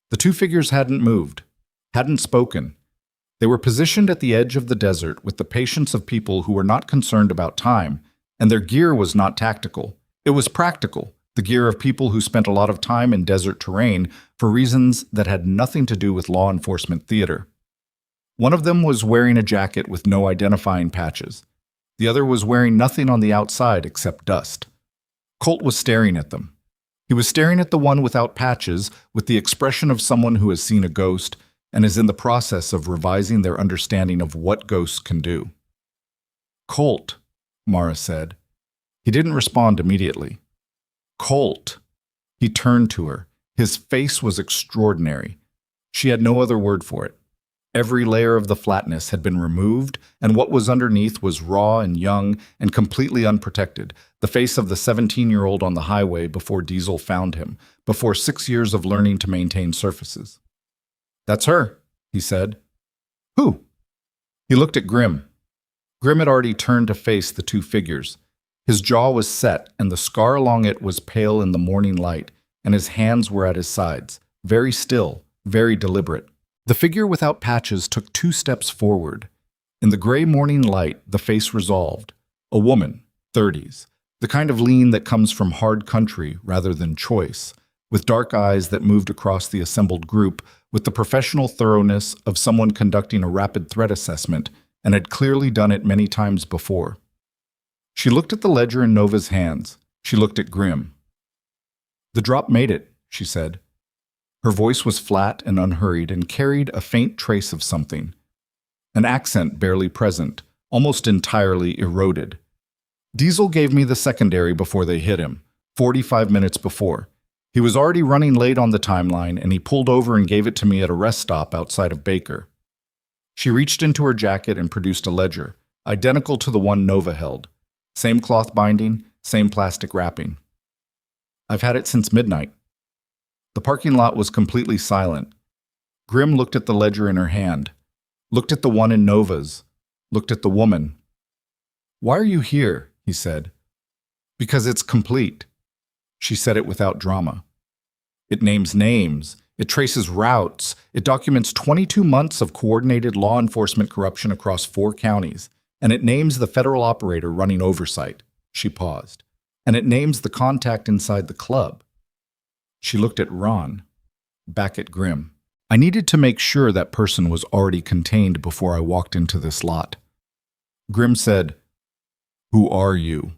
The 2 figures hadn't moved, hadn't spoken. They were positioned at the edge of the desert with the patience of people who were not concerned about time, and their gear was not tactical. It was practical, the gear of people who spent a lot of time in desert terrain for reasons that had nothing to do with law enforcement theater. One of them was wearing a jacket with no identifying patches. The other was wearing nothing on the outside except dust. Colt was staring at them. He was staring at the one without patches with the expression of someone who has seen a ghost and is in the process of revising their understanding of what ghosts can do. "Colt," Mara said. He didn't respond immediately. "Colt." He turned to her. His face was extraordinary. She had no other word for it. Every layer of the flatness had been removed, and what was underneath was raw and young and completely unprotected, the face of the 17-year-old on the highway before Diesel found him, before 6 years of learning to maintain surfaces. "That's her," he said. "Who?" He looked at Grimm. Grimm had already turned to face the 2 figures. His jaw was set, and the scar along it was pale in the morning light, and his hands were at his sides, very still, very deliberate. The figure without patches took 2 steps forward. In the gray morning light, the face resolved. A woman, 30s, the kind of lean that comes from hard country rather than choice, with dark eyes that moved across the assembled group with the professional thoroughness of someone conducting a rapid threat assessment and had clearly done it many times before. She looked at the ledger in Nova's hands. She looked at Grimm. "The drop made it," she said. Her voice was flat and unhurried and carried a faint trace of something. An accent barely present, almost entirely eroded. "Diesel gave me the secondary before they hit him, 45 minutes before. He was already running late on the timeline, and he pulled over and gave it to me at a rest stop outside of Baker." She reached into her jacket and produced a ledger, identical to the one Nova held. Same cloth binding, same plastic wrapping. "I've had it since midnight." The parking lot was completely silent. Grimm looked at the ledger in her hand, looked at the one in Nova's, looked at the woman. "Why are you here?" he said. "Because it's complete." She said it without drama. "It names names, it traces routes, it documents 22 months of coordinated law enforcement corruption across 4 counties, and it names the federal operator running oversight." She paused. "And it names the contact inside the club." She looked at Ron, back at Grimm. "I needed to make sure that person was already contained before I walked into this lot." Grimm said, "Who are you?"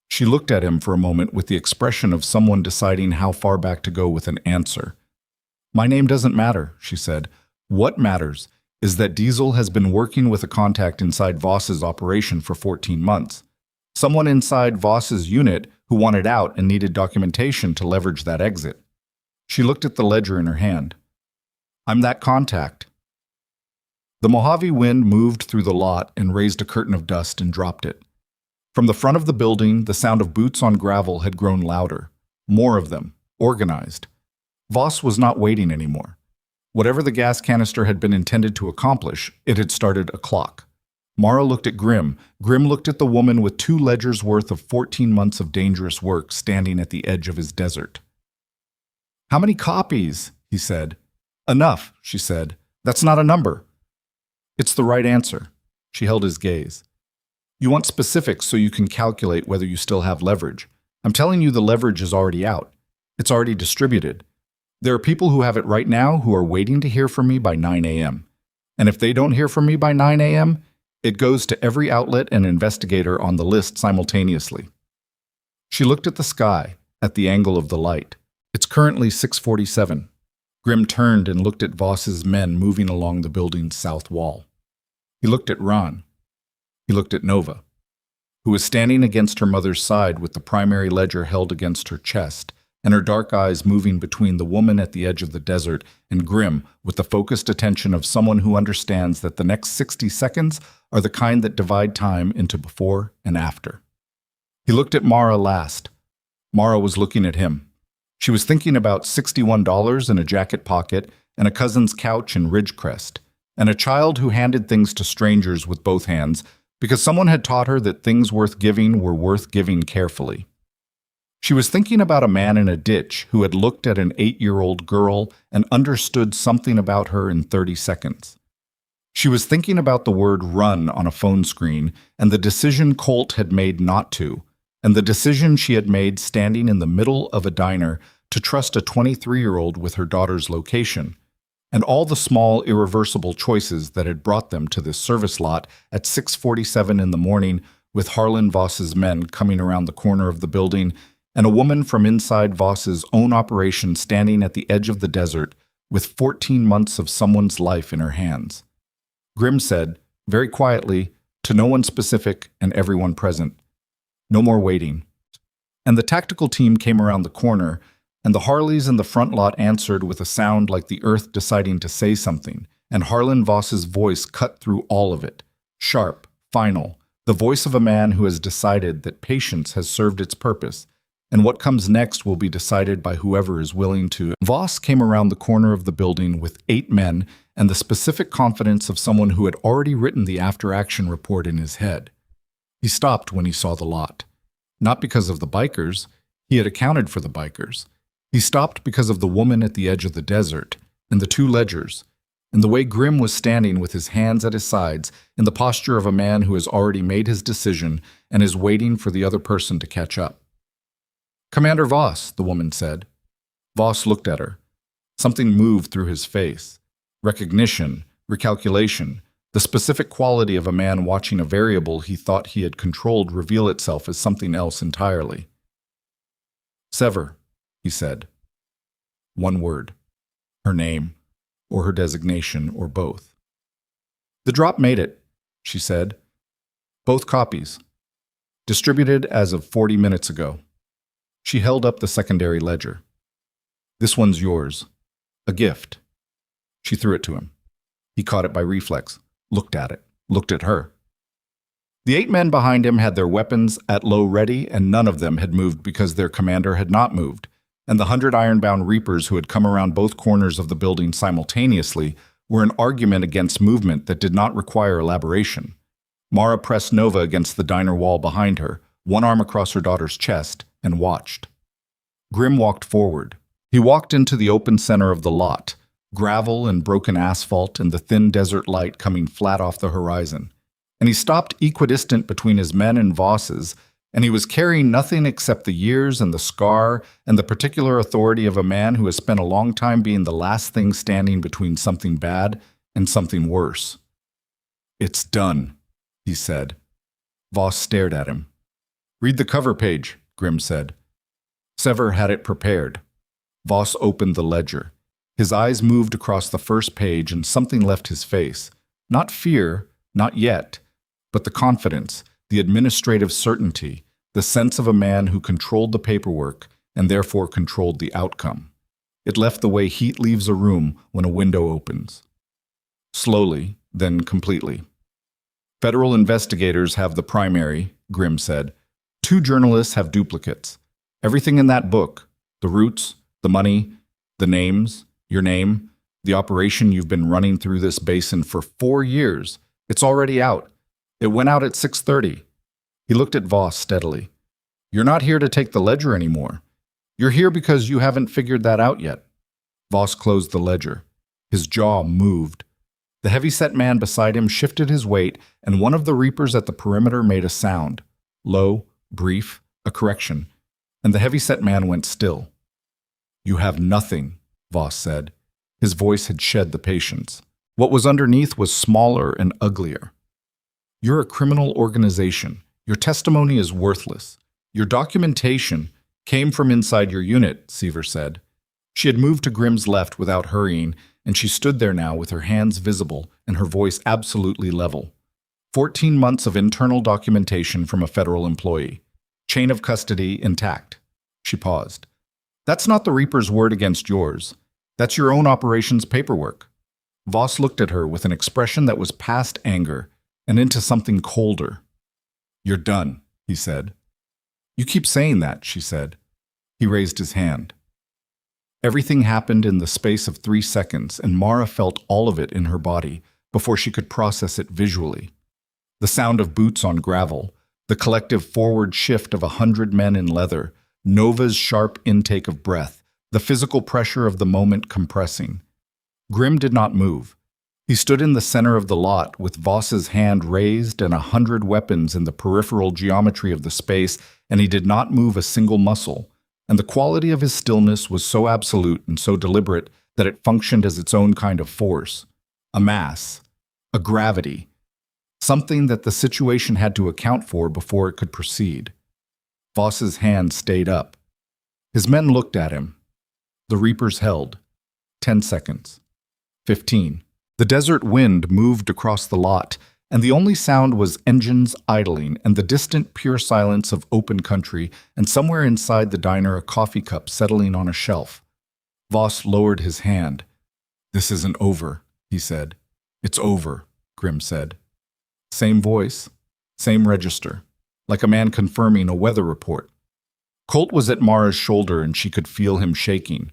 She looked at him for a moment with the expression of someone deciding how far back to go with an answer. "My name doesn't matter," she said. "What matters is that Diesel has been working with a contact inside Voss's operation for 14 months. Someone inside Voss's unit who wanted out and needed documentation to leverage that exit." She looked at the ledger in her hand. "I'm that contact." The Mojave wind moved through the lot and raised a curtain of dust and dropped it. From the front of the building, the sound of boots on gravel had grown louder. More of them, organized. Voss was not waiting anymore. Whatever the gas canister had been intended to accomplish, it had started a clock. Mara looked at Grimm. Grimm looked at the woman with 2 ledgers worth of 14 months of dangerous work standing at the edge of his desert. "How many copies?" he said. "Enough," she said. "That's not a number." "It's the right answer." She held his gaze. You want specifics so you can calculate whether you still have leverage. I'm telling you the leverage is already out. It's already distributed. There are people who have it right now who are waiting to hear from me by 9 a.m. And if they don't hear from me by 9 a.m., it goes to every outlet and investigator on the list simultaneously. She looked at the sky, at the angle of the light. It's currently 6:47. Grimm turned and looked at Voss's men moving along the building's south wall. He looked at Ron. He looked at Nova, who was standing against her mother's side with the primary ledger held against her chest, and her dark eyes moving between the woman at the edge of the desert and Grimm with the focused attention of someone who understands that the next 60 seconds are the kind that divide time into before and after. He looked at Mara last. Mara was looking at him. She was thinking about $61 in a jacket pocket and a cousin's couch in Ridgecrest, and a child who handed things to strangers with both hands because someone had taught her that things worth giving were worth giving carefully. She was thinking about a man in a ditch who had looked at an 8-year-old girl and understood something about her in 30 seconds. She was thinking about the word run on a phone screen and the decision Colt had made not to, and the decision she had made standing in the middle of a diner to trust a 23-year-old with her daughter's location, and all the small, irreversible choices that had brought them to this service lot at 6:47 in the morning with Harlan Voss's men coming around the corner of the building and a woman from inside Voss's own operation standing at the edge of the desert with 14 months of someone's life in her hands. Grimm said, very quietly, to no one specific and everyone present, "No more waiting." And the tactical team came around the corner, and the Harleys in the front lot answered with a sound like the earth deciding to say something, and Harlan Voss's voice cut through all of it, sharp, final, the voice of a man who has decided that patience has served its purpose, and what comes next will be decided by whoever is willing to. Voss came around the corner of the building with 8 men and the specific confidence of someone who had already written the after-action report in his head. He stopped when he saw the lot. Not because of the bikers. He had accounted for the bikers. He stopped because of the woman at the edge of the desert, and the 2 ledgers, and the way Grimm was standing with his hands at his sides in the posture of a man who has already made his decision and is waiting for the other person to catch up. "Commander Voss," the woman said. Voss looked at her. Something moved through his face. Recognition, recalculation, the specific quality of a man watching a variable he thought he had controlled reveal itself as something else entirely. "Sever," he said. One word. Her name, or her designation, or both. "The drop made it," she said. "Both copies. Distributed as of 40 minutes ago." She held up the secondary ledger. "This one's yours. A gift." She threw it to him. He caught it by reflex, looked at it, looked at her. The 8 men behind him had their weapons at low ready, and none of them had moved because their commander had not moved, and the 100 ironbound reapers who had come around both corners of the building simultaneously were in argument against movement that did not require elaboration. Mara pressed Nova against the diner wall behind her, one arm across her daughter's chest, and watched. Grimm walked forward. He walked into the open center of the lot, gravel and broken asphalt and the thin desert light coming flat off the horizon. And he stopped equidistant between his men and Voss's, and he was carrying nothing except the years and the scar and the particular authority of a man who has spent a long time being the last thing standing between something bad and something worse. "It's done," he said. Voss stared at him. "Read the cover page," Grimm said. Sever had it prepared. Voss opened the ledger. His eyes moved across the first page and something left his face. Not fear, not yet, but the confidence, the administrative certainty, the sense of a man who controlled the paperwork and therefore controlled the outcome. It left the way heat leaves a room when a window opens. Slowly, then completely. "Federal investigators have the primary," Grimm said. 2 journalists have duplicates. Everything in that book, the roots, the money, the names, your name, the operation you've been running through this basin for 4 years, it's already out. It went out at 6:30. He looked at Voss steadily. "You're not here to take the ledger anymore. You're here because you haven't figured that out yet." Voss closed the ledger. His jaw moved. The heavy-set man beside him shifted his weight, and one of the reapers at the perimeter made a sound. Low, brief, a correction, and the heavy-set man went still. "You have nothing," Voss said. His voice had shed the patience. What was underneath was smaller and uglier. "You're a criminal organization. Your testimony is worthless. Your documentation came from inside your unit," Seaver said. She had moved to Grimm's left without hurrying, and she stood there now with her hands visible and her voice absolutely level. 14 months of internal documentation from a federal employee. Chain of custody intact. She paused. "That's not the Reaper's word against yours. That's your own operation's paperwork." Voss looked at her with an expression that was past anger and into something colder. "You're done," he said. "You keep saying that," she said. He raised his hand. Everything happened in the space of 3 seconds, and Mara felt all of it in her body before she could process it visually. The sound of boots on gravel, the collective forward shift of 100 men in leather, Nova's sharp intake of breath, the physical pressure of the moment compressing. Grimm did not move. He stood in the center of the lot with Voss's hand raised and 100 weapons in the peripheral geometry of the space, and he did not move a single muscle. And the quality of his stillness was so absolute and so deliberate that it functioned as its own kind of force. A mass. A gravity. Something that the situation had to account for before it could proceed. Voss's hand stayed up. His men looked at him. The Reapers held. 10 seconds. 15. The desert wind moved across the lot, and the only sound was engines idling and the distant pure silence of open country, and somewhere inside the diner a coffee cup settling on a shelf. Voss lowered his hand. "This isn't over," he said. "It's over," Grimm said. Same voice, same register, like a man confirming a weather report. Colt was at Mara's shoulder and she could feel him shaking.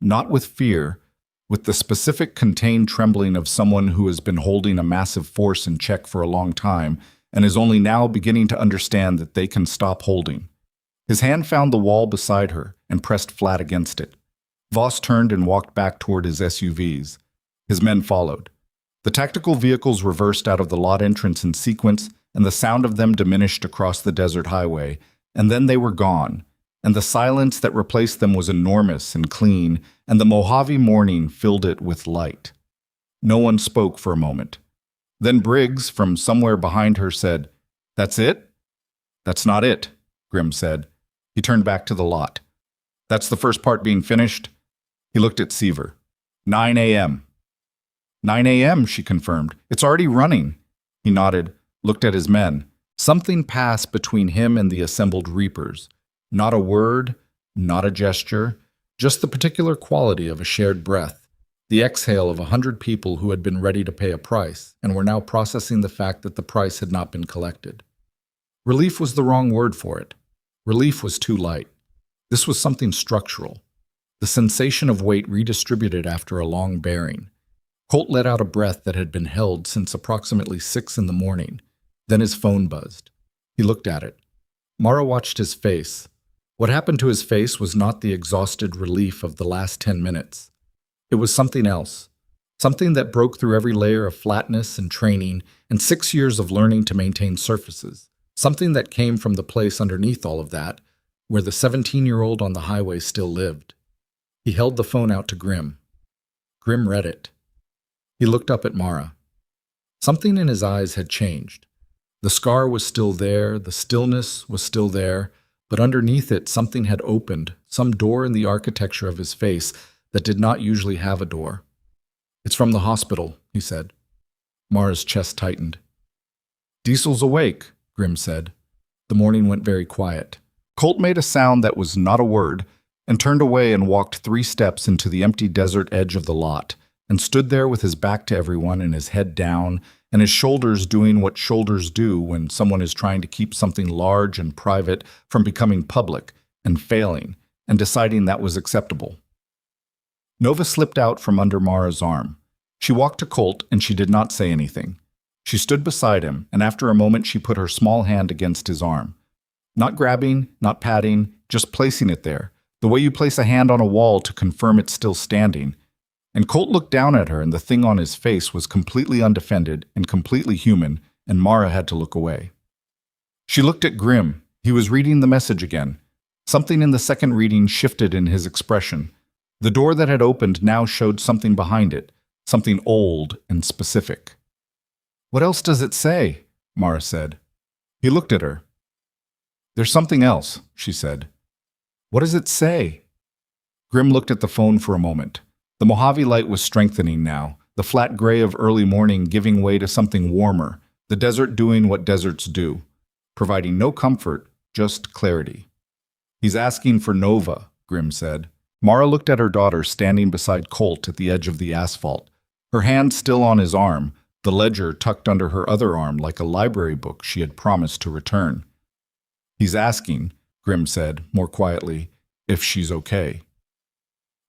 Not with fear, with the specific contained trembling of someone who has been holding a massive force in check for a long time and is only now beginning to understand that they can stop holding. His hand found the wall beside her and pressed flat against it. Voss turned and walked back toward his SUVs. His men followed. The tactical vehicles reversed out of the lot entrance in sequence, and the sound of them diminished across the desert highway, and then they were gone, and the silence that replaced them was enormous and clean, and the Mojave morning filled it with light. No one spoke for a moment. Then Briggs, from somewhere behind her, said, "That's it?" "That's not it," Grimm said. He turned back to the lot. "That's the first part being finished?" He looked at Seaver. 9 a.m. 9 a.m., she confirmed. "It's already running." He nodded, looked at his men. Something passed between him and the assembled Reapers. Not a word, not a gesture, just the particular quality of a shared breath, the exhale of 100 people who had been ready to pay a price and were now processing the fact that the price had not been collected. Relief was the wrong word for it. Relief was too light. This was something structural. The sensation of weight redistributed after a long bearing. Colt let out a breath that had been held since approximately 6 in the morning. Then his phone buzzed. He looked at it. Mara watched his face. What happened to his face was not the exhausted relief of the last 10 minutes. It was something else. Something that broke through every layer of flatness and training and 6 years of learning to maintain surfaces. Something that came from the place underneath all of that, where the 17-year-old on the highway still lived. He held the phone out to Grimm. Grimm read it. He looked up at Mara. Something in his eyes had changed. The scar was still there, the stillness was still there, but underneath it something had opened, some door in the architecture of his face that did not usually have a door. "It's from the hospital," he said. Mara's chest tightened. "Diesel's awake," Grimm said. The morning went very quiet. Colt made a sound that was not a word, and turned away and walked 3 steps into the empty desert edge of the lot, and stood there with his back to everyone and his head down, and his shoulders doing what shoulders do when someone is trying to keep something large and private from becoming public, and failing, and deciding that was acceptable. Nova slipped out from under Mara's arm. She walked to Colt, and she did not say anything. She stood beside him, and after a moment she put her small hand against his arm. Not grabbing, not patting, just placing it there, the way you place a hand on a wall to confirm it's still standing. And Colt looked down at her, and the thing on his face was completely undefended and completely human, and Mara had to look away. She looked at Grim. He was reading the message again. Something in the second reading shifted in his expression. The door that had opened now showed something behind it, something old and specific. "What else does it say?" Mara said. He looked at her. "There's something else," she said. "What does it say?" Grim looked at the phone for a moment. The Mojave light was strengthening now, the flat gray of early morning giving way to something warmer, the desert doing what deserts do, providing no comfort, just clarity. "He's asking for Nova," Grim said. Mara looked at her daughter standing beside Colt at the edge of the asphalt, her hand still on his arm, the ledger tucked under her other arm like a library book she had promised to return. "He's asking," Grim said, more quietly, "if she's okay."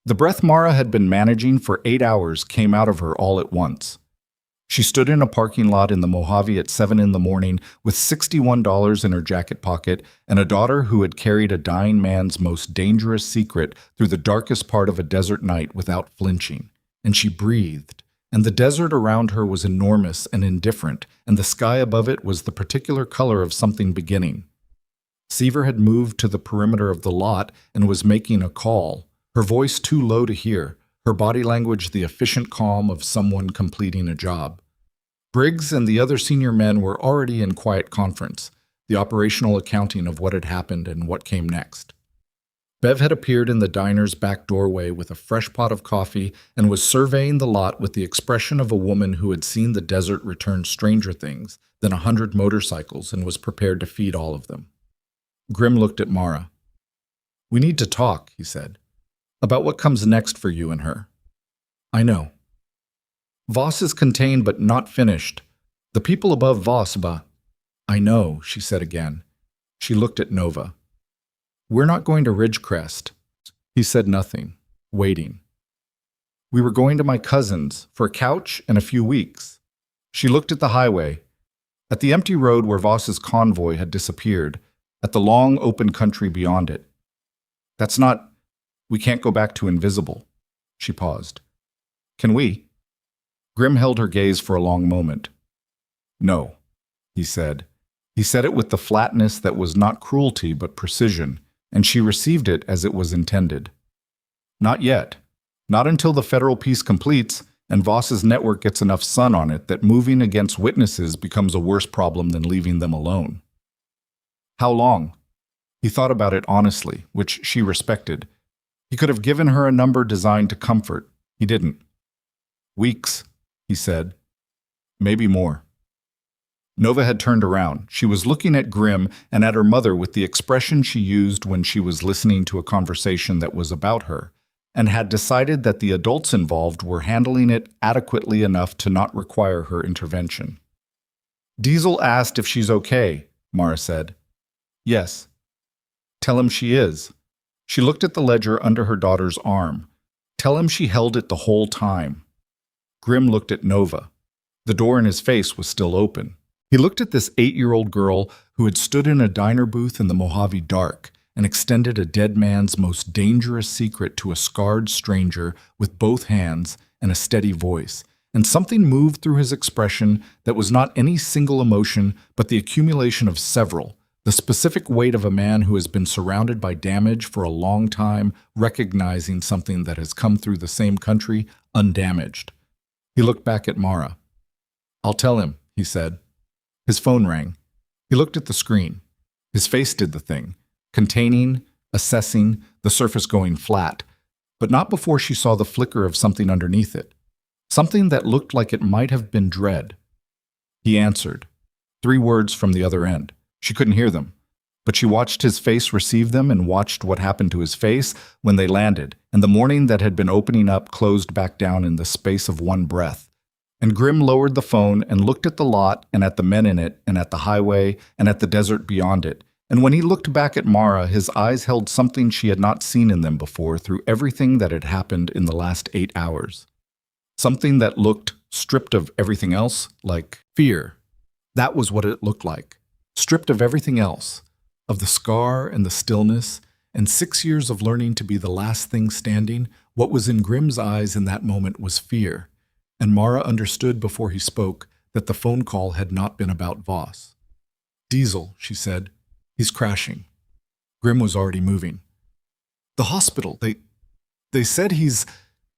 The breath Mara had been managing for 8 hours came out of her all at once. She stood in a parking lot in the Mojave at 7 in the morning with $61 in her jacket pocket and a daughter who had carried a dying man's most dangerous secret through the darkest part of a desert night without flinching. And she breathed, and the desert around her was enormous and indifferent, and the sky above it was the particular color of something beginning. Seaver had moved to the perimeter of the lot and was making a call, her voice too low to hear, her body language the efficient calm of someone completing a job. Briggs and the other senior men were already in quiet conference, the operational accounting of what had happened and what came next. Bev had appeared in the diner's back doorway with a fresh pot of coffee and was surveying the lot with the expression of a woman who had seen the desert return stranger things than 100 motorcycles and was prepared to feed all of them. Grim looked at Mara. "We need to talk," he said, "about what comes next for you and her." "I know." "Voss is contained but not finished. The people above Voss, "I know," she said again. She looked at Nova. "We're not going to Ridgecrest." He said nothing, waiting. "We were going to my cousin's for a couch and a few weeks." She looked at the highway, at the empty road where Voss's convoy had disappeared, at the long open country beyond it. We can't go back to Invisible." She paused. "Can we?" Grim held her gaze for a long moment. "No," he said. He said it with the flatness that was not cruelty but precision, and she received it as it was intended. "Not yet. Not until the federal peace completes and Voss's network gets enough sun on it that moving against witnesses becomes a worse problem than leaving them alone." "How long?" He thought about it honestly, which she respected. He could have given her a number designed to comfort. He didn't. "Weeks," he said. "Maybe more." Nova had turned around. She was looking at Grim and at her mother with the expression she used when she was listening to a conversation that was about her, and had decided that the adults involved were handling it adequately enough to not require her intervention. "Diesel asked if she's okay," Mara said. "Yes." "Tell him she is." She looked at the ledger under her daughter's arm. "Tell him she held it the whole time." Grim looked at Nova. The door in his face was still open. He looked at this 8-year-old girl who had stood in a diner booth in the Mojave dark and extended a dead man's most dangerous secret to a scarred stranger with both hands and a steady voice, and something moved through his expression that was not any single emotion but the accumulation of several, the specific weight of a man who has been surrounded by damage for a long time, recognizing something that has come through the same country undamaged. He looked back at Mara. "I'll tell him," he said. His phone rang. He looked at the screen. His face did the thing, containing, assessing, the surface going flat, but not before she saw the flicker of something underneath it, something that looked like it might have been dread. He answered. 3 words from the other end. She couldn't hear them, but she watched his face receive them and watched what happened to his face when they landed, and the morning that had been opening up closed back down in the space of one breath. And Grim lowered the phone and looked at the lot and at the men in it and at the highway and at the desert beyond it. And when he looked back at Mara, his eyes held something she had not seen in them before through everything that had happened in the last 8 hours. Something that looked, stripped of everything else, like fear. That was what it looked like. Stripped of everything else, of the scar and the stillness, and 6 years of learning to be the last thing standing, what was in Grimm's eyes in that moment was fear, and Mara understood before he spoke that the phone call had not been about Voss. "Diesel," she said. "He's crashing." Grimm was already moving. "The hospital, they said he's—"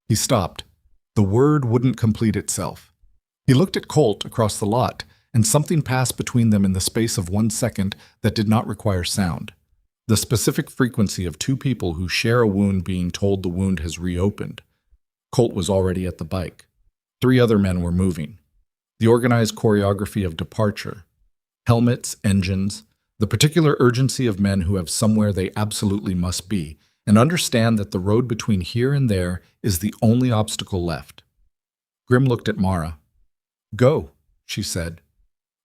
He stopped. The word wouldn't complete itself. He looked at Colt across the lot, and something passed between them in the space of 1 second that did not require sound. The specific frequency of two people who share a wound being told the wound has reopened. Colt was already at the bike. 3 other men were moving. The organized choreography of departure. Helmets, engines, the particular urgency of men who have somewhere they absolutely must be, and understand that the road between here and there is the only obstacle left. Grimm looked at Mara. "Go," she said.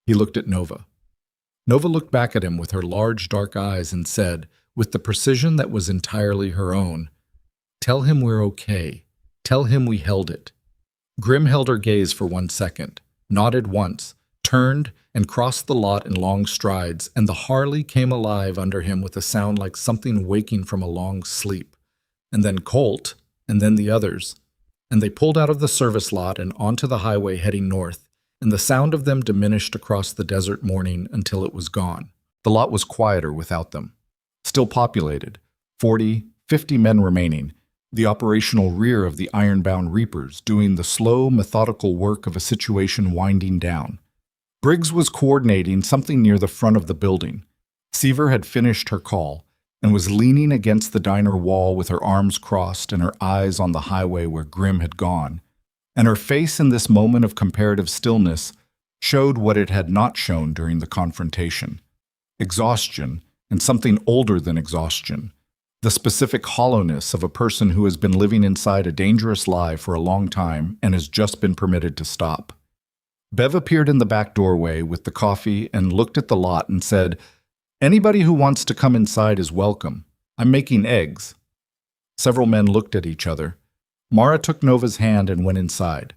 He looked at Nova. Nova looked back at him with her large dark eyes and said, with the precision that was entirely her own, "Tell him we're okay. Tell him we held it." Grimm held her gaze for 1 second, nodded once, turned, and crossed the lot in long strides, and the Harley came alive under him with a sound like something waking from a long sleep. And then Colt, and then the others. And they pulled out of the service lot and onto the highway heading north, and the sound of them diminished across the desert morning until it was gone. The lot was quieter without them. Still populated, 40, 50 men remaining, the operational rear of the iron-bound reapers doing the slow, methodical work of a situation winding down. Briggs was coordinating something near the front of the building. Seaver had finished her call and was leaning against the diner wall with her arms crossed and her eyes on the highway where Grimm had gone. And her face in this moment of comparative stillness showed what it had not shown during the confrontation. Exhaustion, and something older than exhaustion. The specific hollowness of a person who has been living inside a dangerous lie for a long time and has just been permitted to stop. Bev appeared in the back doorway with the coffee and looked at the lot and said, "Anybody who wants to come inside is welcome. I'm making eggs." Several men looked at each other. Mara took Nova's hand and went inside.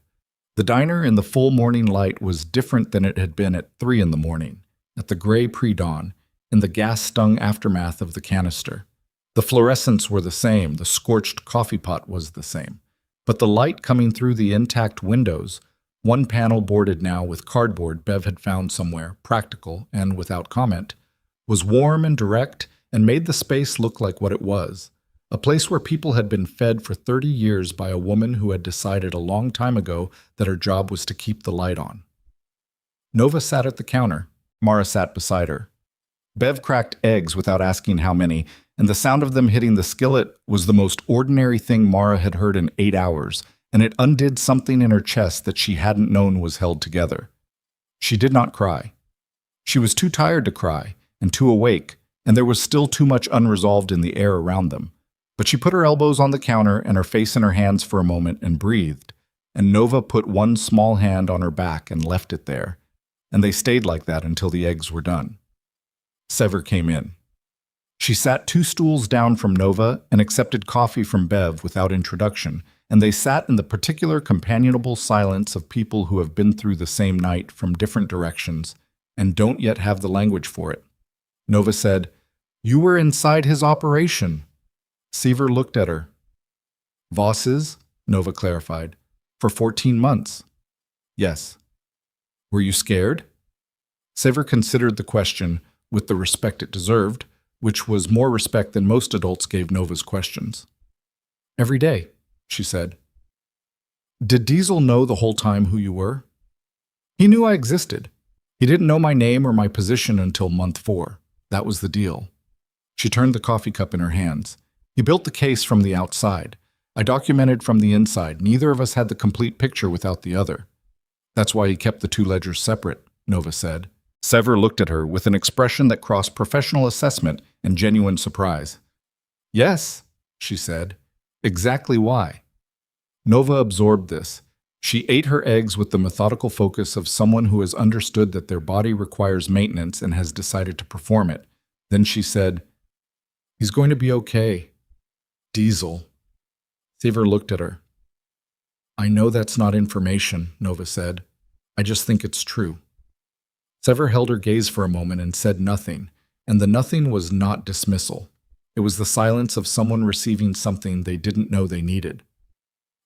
The diner in the full morning light was different than it had been at 3 in the morning, at the gray pre-dawn, in the gas-stung aftermath of the canister. The fluorescents were the same, the scorched coffee pot was the same. But the light coming through the intact windows, one panel boarded now with cardboard Bev had found somewhere, practical and without comment, was warm and direct and made the space look like what it was. A place where people had been fed for 30 years by a woman who had decided a long time ago that her job was to keep the light on. Nova sat at the counter. Mara sat beside her. Bev cracked eggs without asking how many, and the sound of them hitting the skillet was the most ordinary thing Mara had heard in 8 hours, and it undid something in her chest that she hadn't known was held together. She did not cry. She was too tired to cry, and too awake, and there was still too much unresolved in the air around them. But she put her elbows on the counter and her face in her hands for a moment and breathed, and Nova put one small hand on her back and left it there, and they stayed like that until the eggs were done. Sever came in. She sat 2 stools down from Nova and accepted coffee from Bev without introduction, and they sat in the particular companionable silence of people who have been through the same night from different directions and don't yet have the language for it. Nova said, "You were inside his operation." Seaver looked at her. "Voss's?" Nova clarified. "For 14 months. "Yes." "Were you scared?" Seaver considered the question with the respect it deserved, which was more respect than most adults gave Nova's questions. "Every day," she said. "Did Diesel know the whole time who you were?" "He knew I existed. He didn't know my name or my position until month 4. That was the deal." She turned the coffee cup in her hands. "He built the case from the outside. I documented from the inside. Neither of us had the complete picture without the other. That's why he kept the 2 ledgers separate," Nova said. Sever looked at her with an expression that crossed professional assessment and genuine surprise. "Yes," she said. "Exactly why." Nova absorbed this. She ate her eggs with the methodical focus of someone who has understood that their body requires maintenance and has decided to perform it. Then she said, "He's going to be okay. Diesel." Seaver looked at her. "I know that's not information," Nova said. "I just think it's true." Sever held her gaze for a moment and said nothing, and the nothing was not dismissal. It was the silence of someone receiving something they didn't know they needed.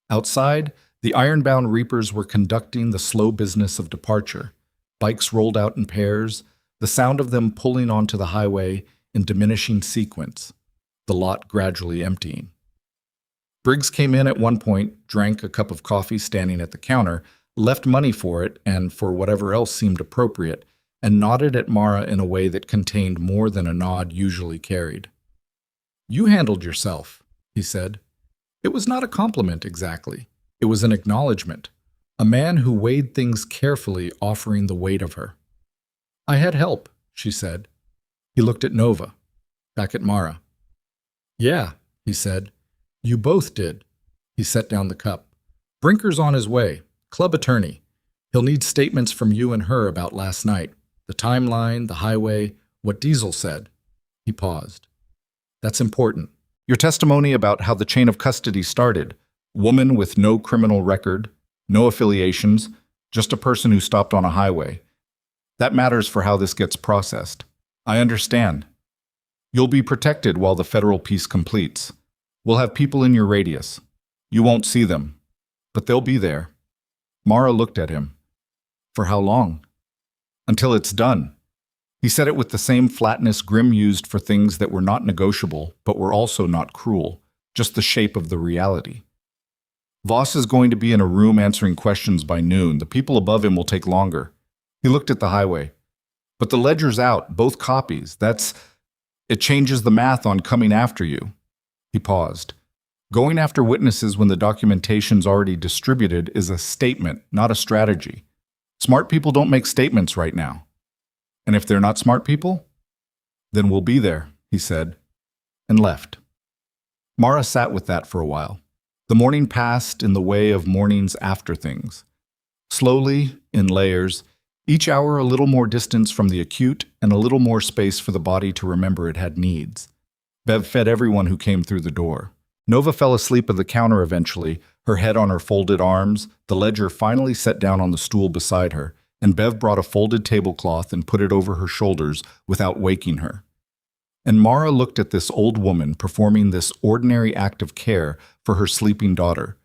Outside, the ironbound reapers were conducting the slow business of departure. Bikes rolled out in pairs, the sound of them pulling onto the highway in diminishing sequence, the lot gradually emptying. Briggs came in at one point, drank a cup of coffee standing at the counter, left money for it and for whatever else seemed appropriate, and nodded at Mara in a way that contained more than a nod usually carried. "You handled yourself," he said. It was not a compliment exactly. It was an acknowledgement. A man who weighed things carefully offering the weight of her. "I had help," she said. He looked at Nova, back at Mara. "Yeah," he said. "You both did." He set down the cup. "Brinker's on his way. Club attorney. He'll need statements from you and her about last night. The timeline, the highway, what Diesel said." He paused. "That's important. Your testimony about how the chain of custody started. Woman with no criminal record, no affiliations, just a person who stopped on a highway. That matters for how this gets processed. I understand. You'll be protected while the federal piece completes. We'll have people in your radius. You won't see them, but they'll be there." Mara looked at him. "For how long?" "Until it's done." He said it with the same flatness Grimm used for things that were not negotiable, but were also not cruel, just the shape of the reality. "Voss is going to be in a room answering questions by noon. The people above him will take longer." He looked at the highway. "But the ledger's out, both copies. It changes the math on coming after you." He paused. "Going after witnesses when the documentation's already distributed is a statement, not a strategy. Smart people don't make statements right now. And if they're not smart people, then we'll be there," he said, and left. Mara sat with that for a while. The morning passed in the way of mornings after things. Slowly, in layers, each hour a little more distance from the acute and a little more space for the body to remember it had needs. Bev fed everyone who came through the door. Nova fell asleep at the counter eventually, her head on her folded arms, the ledger finally set down on the stool beside her, and Bev brought a folded tablecloth and put it over her shoulders without waking her. And Mara looked at this old woman performing this ordinary act of care for her sleeping daughter,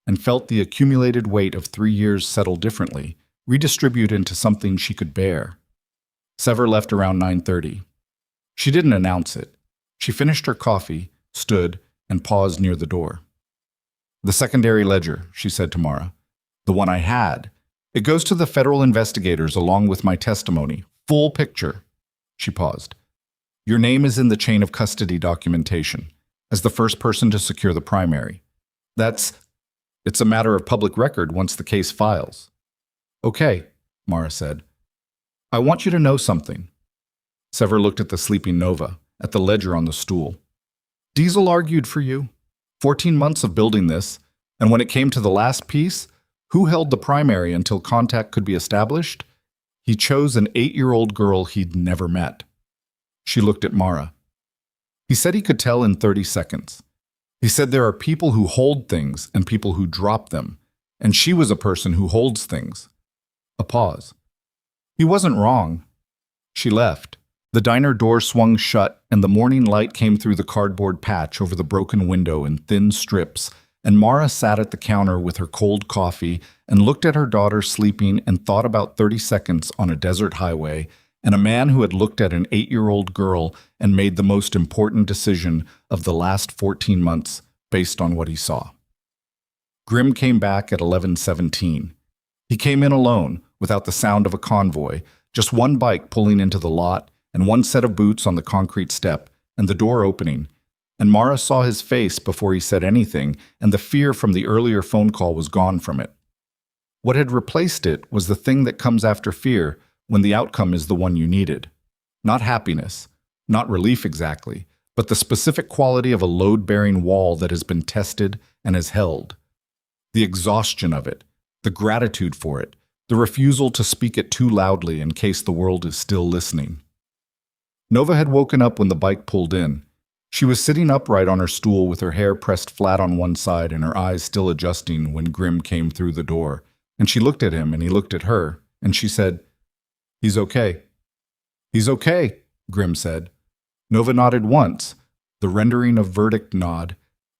and felt the accumulated weight of 3 years settle differently, redistribute into something she could bear. Sever left around 9:30. She didn't announce it. She finished her coffee, stood, and paused near the door. "The secondary ledger," she said to Mara. "The one I had. It goes to the federal investigators along with my testimony. Full picture." She paused. "Your name is in the chain of custody documentation, as the first person to secure the primary. It's a matter of public record once the case files." "Okay," Mara said. "I want you to know something." Sever looked at the sleeping Nova, at the ledger on the stool. "Diesel argued for you. 14 months of building this, and when it came to the last piece, who held the primary until contact could be established? He chose an 8-year-old girl he'd never met." She looked at Mara. "He said he could tell in 30 seconds. He said there are people who hold things and people who drop them, and she was a person who holds things." A pause. "He wasn't wrong." She left. The diner door swung shut, and the morning light came through the cardboard patch over the broken window in thin strips, and Mara sat at the counter with her cold coffee and looked at her daughter sleeping and thought about 30 seconds on a desert highway and a man who had looked at an 8-year-old girl and made the most important decision of the last 14 months based on what he saw. Grimm came back at 11:17. He came in alone, without the sound of a convoy, just one bike pulling into the lot and one set of boots on the concrete step and the door opening. And Mara saw his face before he said anything, and the fear from the earlier phone call was gone from it. What had replaced it was the thing that comes after fear when the outcome is the one you needed. Not happiness, not relief exactly, but the specific quality of a load-bearing wall that has been tested and has held. The exhaustion of it, the gratitude for it, the refusal to speak it too loudly in case the world is still listening. Nova had woken up when the bike pulled in. She was sitting upright on her stool with her hair pressed flat on one side and her eyes still adjusting when Grimm came through the door. And she looked at him and he looked at her, and she said, "He's okay." "He's okay," Grimm said. Nova nodded once. the rendering of verdict nod,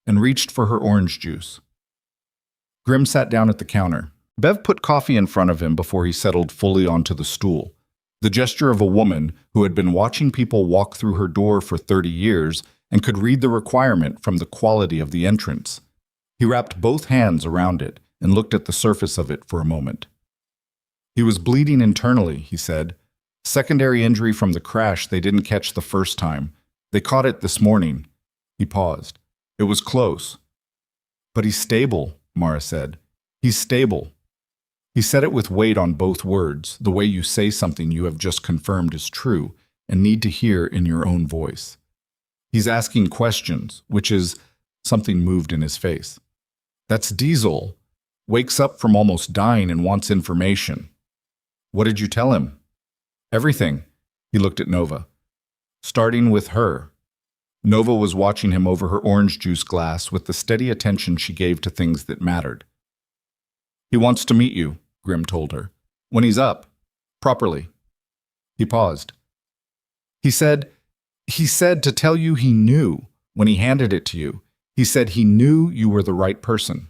and reached for her orange juice. Grim sat down at the counter. Bev put coffee in front of him before he settled fully onto the stool. The gesture of a woman who had been watching people walk through her door for 30 years and could read the requirement from the quality of the entrance. He wrapped both hands around it and looked at the surface of it for a moment. He was bleeding internally, he said. Secondary injury from the crash they didn't catch the first time. They caught it this morning. He paused. It was close. But he's stable, Mara said. He's stable. He said it with weight on both words, the way you say something you have just confirmed is true and need to hear in your own voice. He's asking questions, which is something moved in his face. That's Diesel. Wakes up from almost dying and wants information. What did you tell him? Everything. He looked at Nova. Starting with her. Nova was watching him over her orange juice glass with the steady attention she gave to things that mattered. He wants to meet you, Grim told her. When he's up. Properly. He paused. He said to tell you he knew when he handed it to you. He said he knew you were the right person.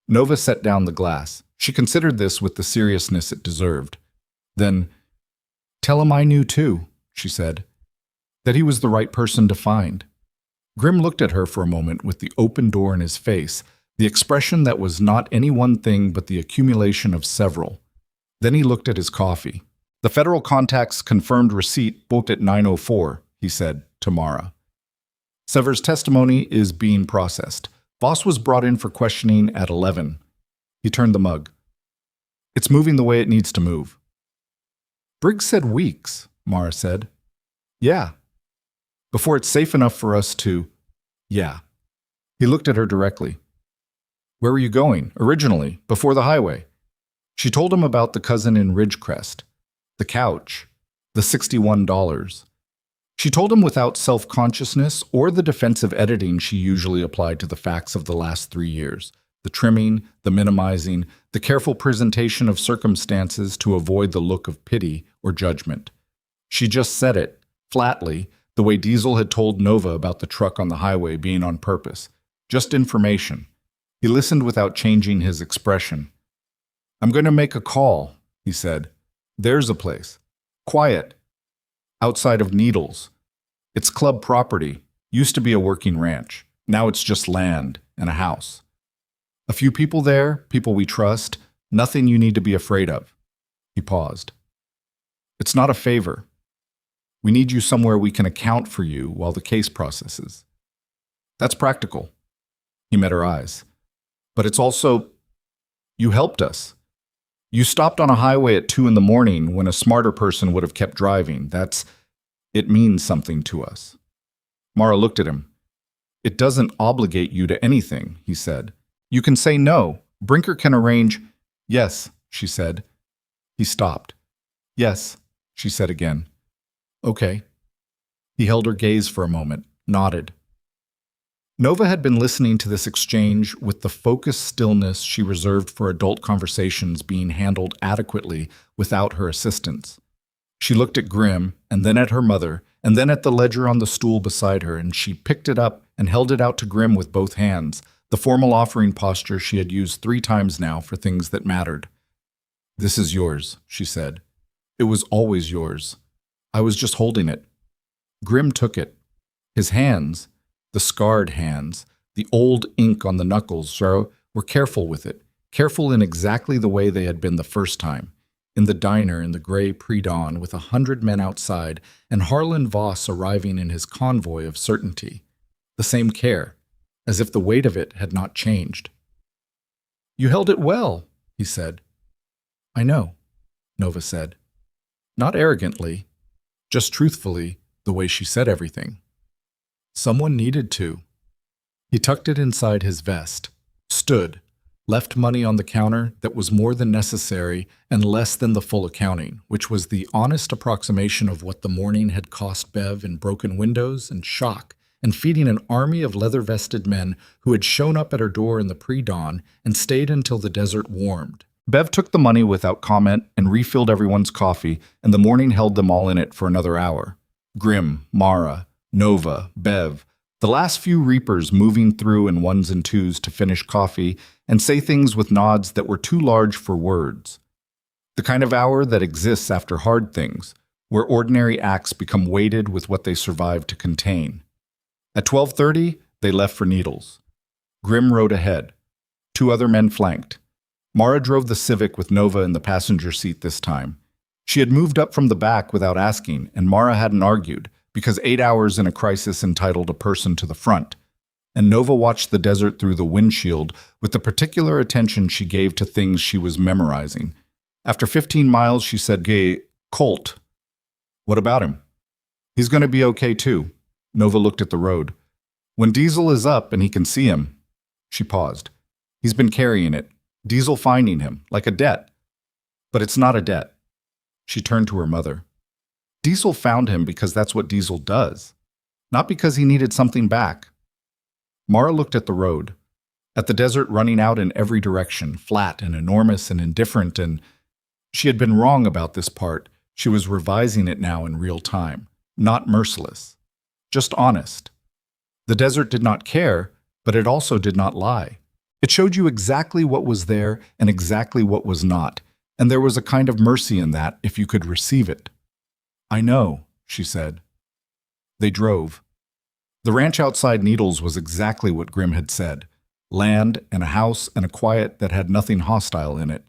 Nova set down the glass. She considered this with the seriousness it deserved. Then, tell him I knew too, she said. That he was the right person to find. Grim looked at her for a moment with the open door in his face, the expression that was not any one thing but the accumulation of several. Then he looked at his coffee. The federal contact's confirmed receipt booked at 9:04, he said to Mara. Sever's testimony is being processed. Voss was brought in for questioning at 11. He turned the mug. It's moving the way it needs to move. Briggs said weeks, Mara said. Yeah. Before it's safe enough for us to... Yeah. He looked at her directly. Where were you going, originally, before the highway? She told him about the cousin in Ridgecrest, the couch, the $61. She told him without self-consciousness or the defensive editing she usually applied to the facts of the last 3 years, the trimming, the minimizing, the careful presentation of circumstances to avoid the look of pity or judgment. She just said it, flatly, the way Diesel had told Nova about the truck on the highway being on purpose. Just information. He listened without changing his expression. I'm going to make a call, he said. There's a place. Quiet. Outside of Needles. It's club property. Used to be a working ranch. Now it's just land and a house. A few people there, people we trust, nothing you need to be afraid of. He paused. It's not a favor. We need you somewhere we can account for you while the case processes. That's practical. He met her eyes. But it's also, you helped us. You stopped on a highway at 2 a.m. when a smarter person would have kept driving. It means something to us. Mara looked at him. It doesn't obligate you to anything, he said. You can say no. Brinker can arrange. Yes, she said. He stopped. Yes, she said again. Okay. He held her gaze for a moment, nodded. Nova had been listening to this exchange with the focused stillness she reserved for adult conversations being handled adequately without her assistance. She looked at Grim, and then at her mother, and then at the ledger on the stool beside her, and she picked it up and held it out to Grim with both hands, the formal offering posture she had used 3 times now for things that mattered. This is yours, she said. It was always yours. I was just holding it. Grim took it. His hands, the scarred hands, the old ink on the knuckles, were careful with it, careful in exactly the way they had been the first time, in the diner in the gray pre-dawn with 100 men outside and Harlan Voss arriving in his convoy of certainty. The same care, as if the weight of it had not changed. You held it well, he said. I know, Nova said. Not arrogantly, just truthfully, the way she said everything. Someone needed to. He tucked it inside his vest, stood, left money on the counter that was more than necessary and less than the full accounting, which was the honest approximation of what the morning had cost Bev in broken windows and shock and feeding an army of leather-vested men who had shown up at her door in the pre-dawn and stayed until the desert warmed. Bev took the money without comment and refilled everyone's coffee, and the morning held them all in it for another hour. Grim, Mara, Nova, Bev, The last few reapers moving through in ones and twos to finish coffee and say things with nods that were too large for words. The kind of hour that exists after hard things, where ordinary acts become weighted with what they survive to contain. At 12:30, they left for Needles. Grim rode ahead. 2 other men flanked. Mara drove the Civic with Nova in the passenger seat this time. She had moved up from the back without asking, and Mara hadn't argued, because 8 hours in a crisis entitled a person to the front. And Nova watched the desert through the windshield with the particular attention she gave to things she was memorizing. After 15 miles, she said, "Gay, Colt. What about him?" "He's going to be okay, too." Nova looked at the road. "When Diesel is up and he can see him." She paused. "He's been carrying it. Diesel finding him, like a debt." "But it's not a debt." She turned to her mother. "Diesel found him because that's what Diesel does, not because he needed something back." Mara looked at the road, at the desert running out in every direction, flat and enormous and indifferent, and she had been wrong about this part. She was revising it now in real time, not merciless, just honest. The desert did not care, but it also did not lie. It showed you exactly what was there and exactly what was not, and there was a kind of mercy in that if you could receive it. "I know," she said. They drove. The ranch outside Needles was exactly what Grim had said. Land and a house and a quiet that had nothing hostile in it.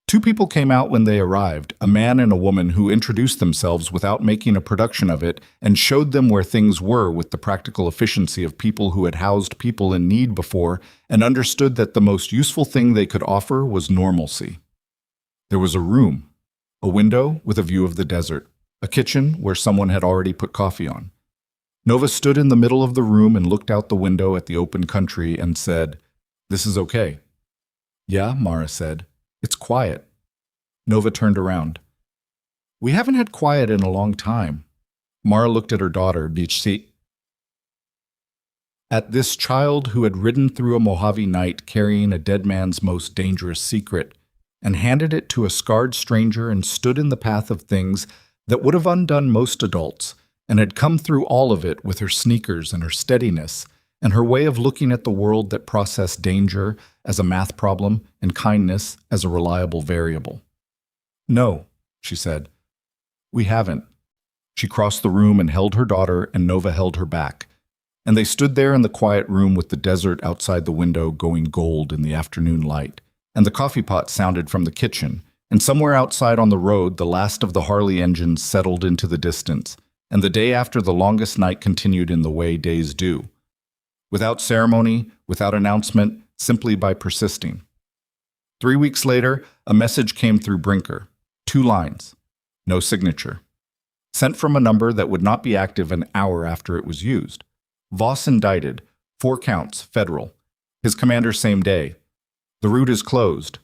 2 people came out when they arrived, a man and a woman who introduced themselves without making a production of it and showed them where things were with the practical efficiency of people who had housed people in need before and understood that the most useful thing they could offer was normalcy. There was a room, a window with a view of the desert, a kitchen where someone had already put coffee on. Nova stood in the middle of the room and looked out the window at the open country and said, "This is okay." "Yeah," Mara said. "It's quiet." Nova turned around. "We haven't had quiet in a long time." Mara looked at her daughter, at this child who had ridden through a Mojave night carrying a dead man's most dangerous secret, and handed it to a scarred stranger and stood in the path of things that would have undone most adults, and had come through all of it with her sneakers and her steadiness, and her way of looking at the world that processed danger as a math problem and kindness as a reliable variable. "No," she said. "We haven't." She crossed the room and held her daughter, and Nova held her back. And they stood there in the quiet room with the desert outside the window going gold in the afternoon light, and the coffee pot sounded from the kitchen, and somewhere outside on the road the last of the Harley engines settled into the distance, and the day after the longest night continued in the way days do. Without ceremony, without announcement, simply by persisting. 3 weeks later, a message came through Brinker. 2 lines. No signature. Sent from a number that would not be active an hour after it was used. Voss indicted. 4 counts, federal. His commander same day. The route is closed.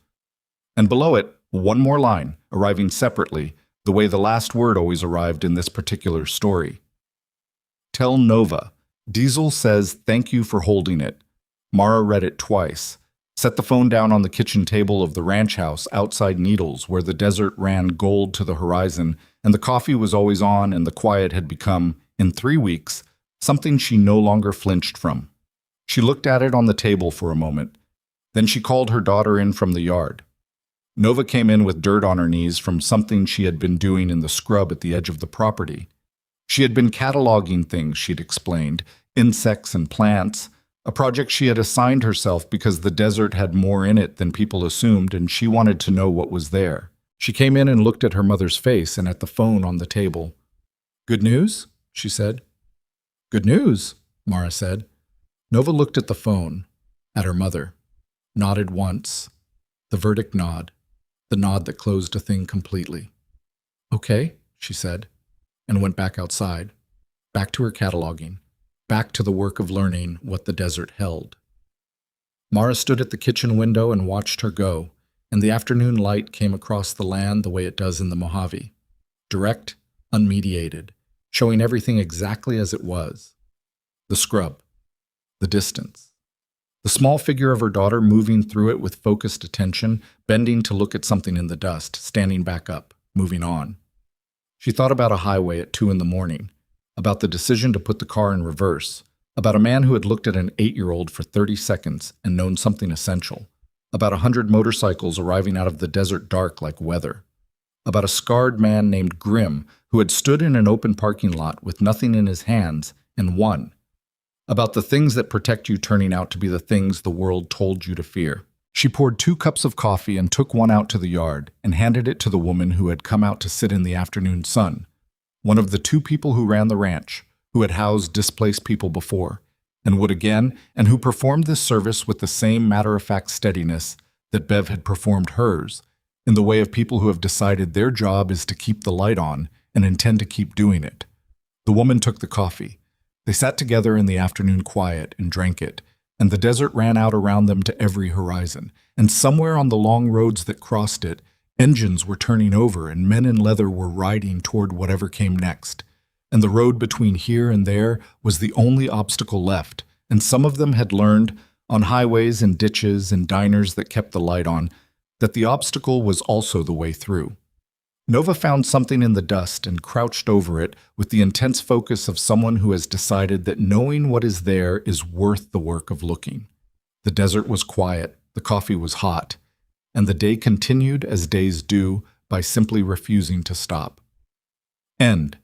And below it, 1 more line, arriving separately, the way the last word always arrived in this particular story. Tell Nova. Diesel says thank you for holding it. Mara read it twice. Set the phone down on the kitchen table of the ranch house outside Needles, where the desert ran gold to the horizon, and the coffee was always on, and the quiet had become, in 3 weeks, something she no longer flinched from. She looked at it on the table for a moment. Then she called her daughter in from the yard. Nova came in with dirt on her knees from something she had been doing in the scrub at the edge of the property. She had been cataloging things, she'd explained, insects and plants, a project she had assigned herself because the desert had more in it than people assumed, and she wanted to know what was there. She came in and looked at her mother's face and at the phone on the table. "Good news?" she said. "Good news," Mara said. Nova looked at the phone, at her mother, nodded once, the verdict nod, the nod that closed a thing completely. "Okay," she said, and went back outside, back to her cataloging, back to the work of learning what the desert held. Mara stood at the kitchen window and watched her go, and the afternoon light came across the land the way it does in the Mojave, direct, unmediated, showing everything exactly as it was. The scrub, the distance, the small figure of her daughter moving through it with focused attention, bending to look at something in the dust, standing back up, moving on. She thought about a highway at 2 in the morning, about the decision to put the car in reverse, about a man who had looked at an 8-year-old for 30 seconds and known something essential, about 100 motorcycles arriving out of the desert dark like weather, about a scarred man named Grim who had stood in an open parking lot with nothing in his hands and won, about the things that protect you turning out to be the things the world told you to fear. She poured 2 cups of coffee and took one out to the yard and handed it to the woman who had come out to sit in the afternoon sun, one of the 2 people who ran the ranch, who had housed displaced people before, and would again, and who performed this service with the same matter-of-fact steadiness that Bev had performed hers, in the way of people who have decided their job is to keep the light on and intend to keep doing it. The woman took the coffee. They sat together in the afternoon quiet and drank it, and the desert ran out around them to every horizon, and somewhere on the long roads that crossed it, engines were turning over and men in leather were riding toward whatever came next. And the road between here and there was the only obstacle left, and some of them had learned, on highways and ditches and diners that kept the light on, that the obstacle was also the way through. Nova found something in the dust and crouched over it with the intense focus of someone who has decided that knowing what is there is worth the work of looking. The desert was quiet, the coffee was hot, and the day continued as days do by simply refusing to stop. End.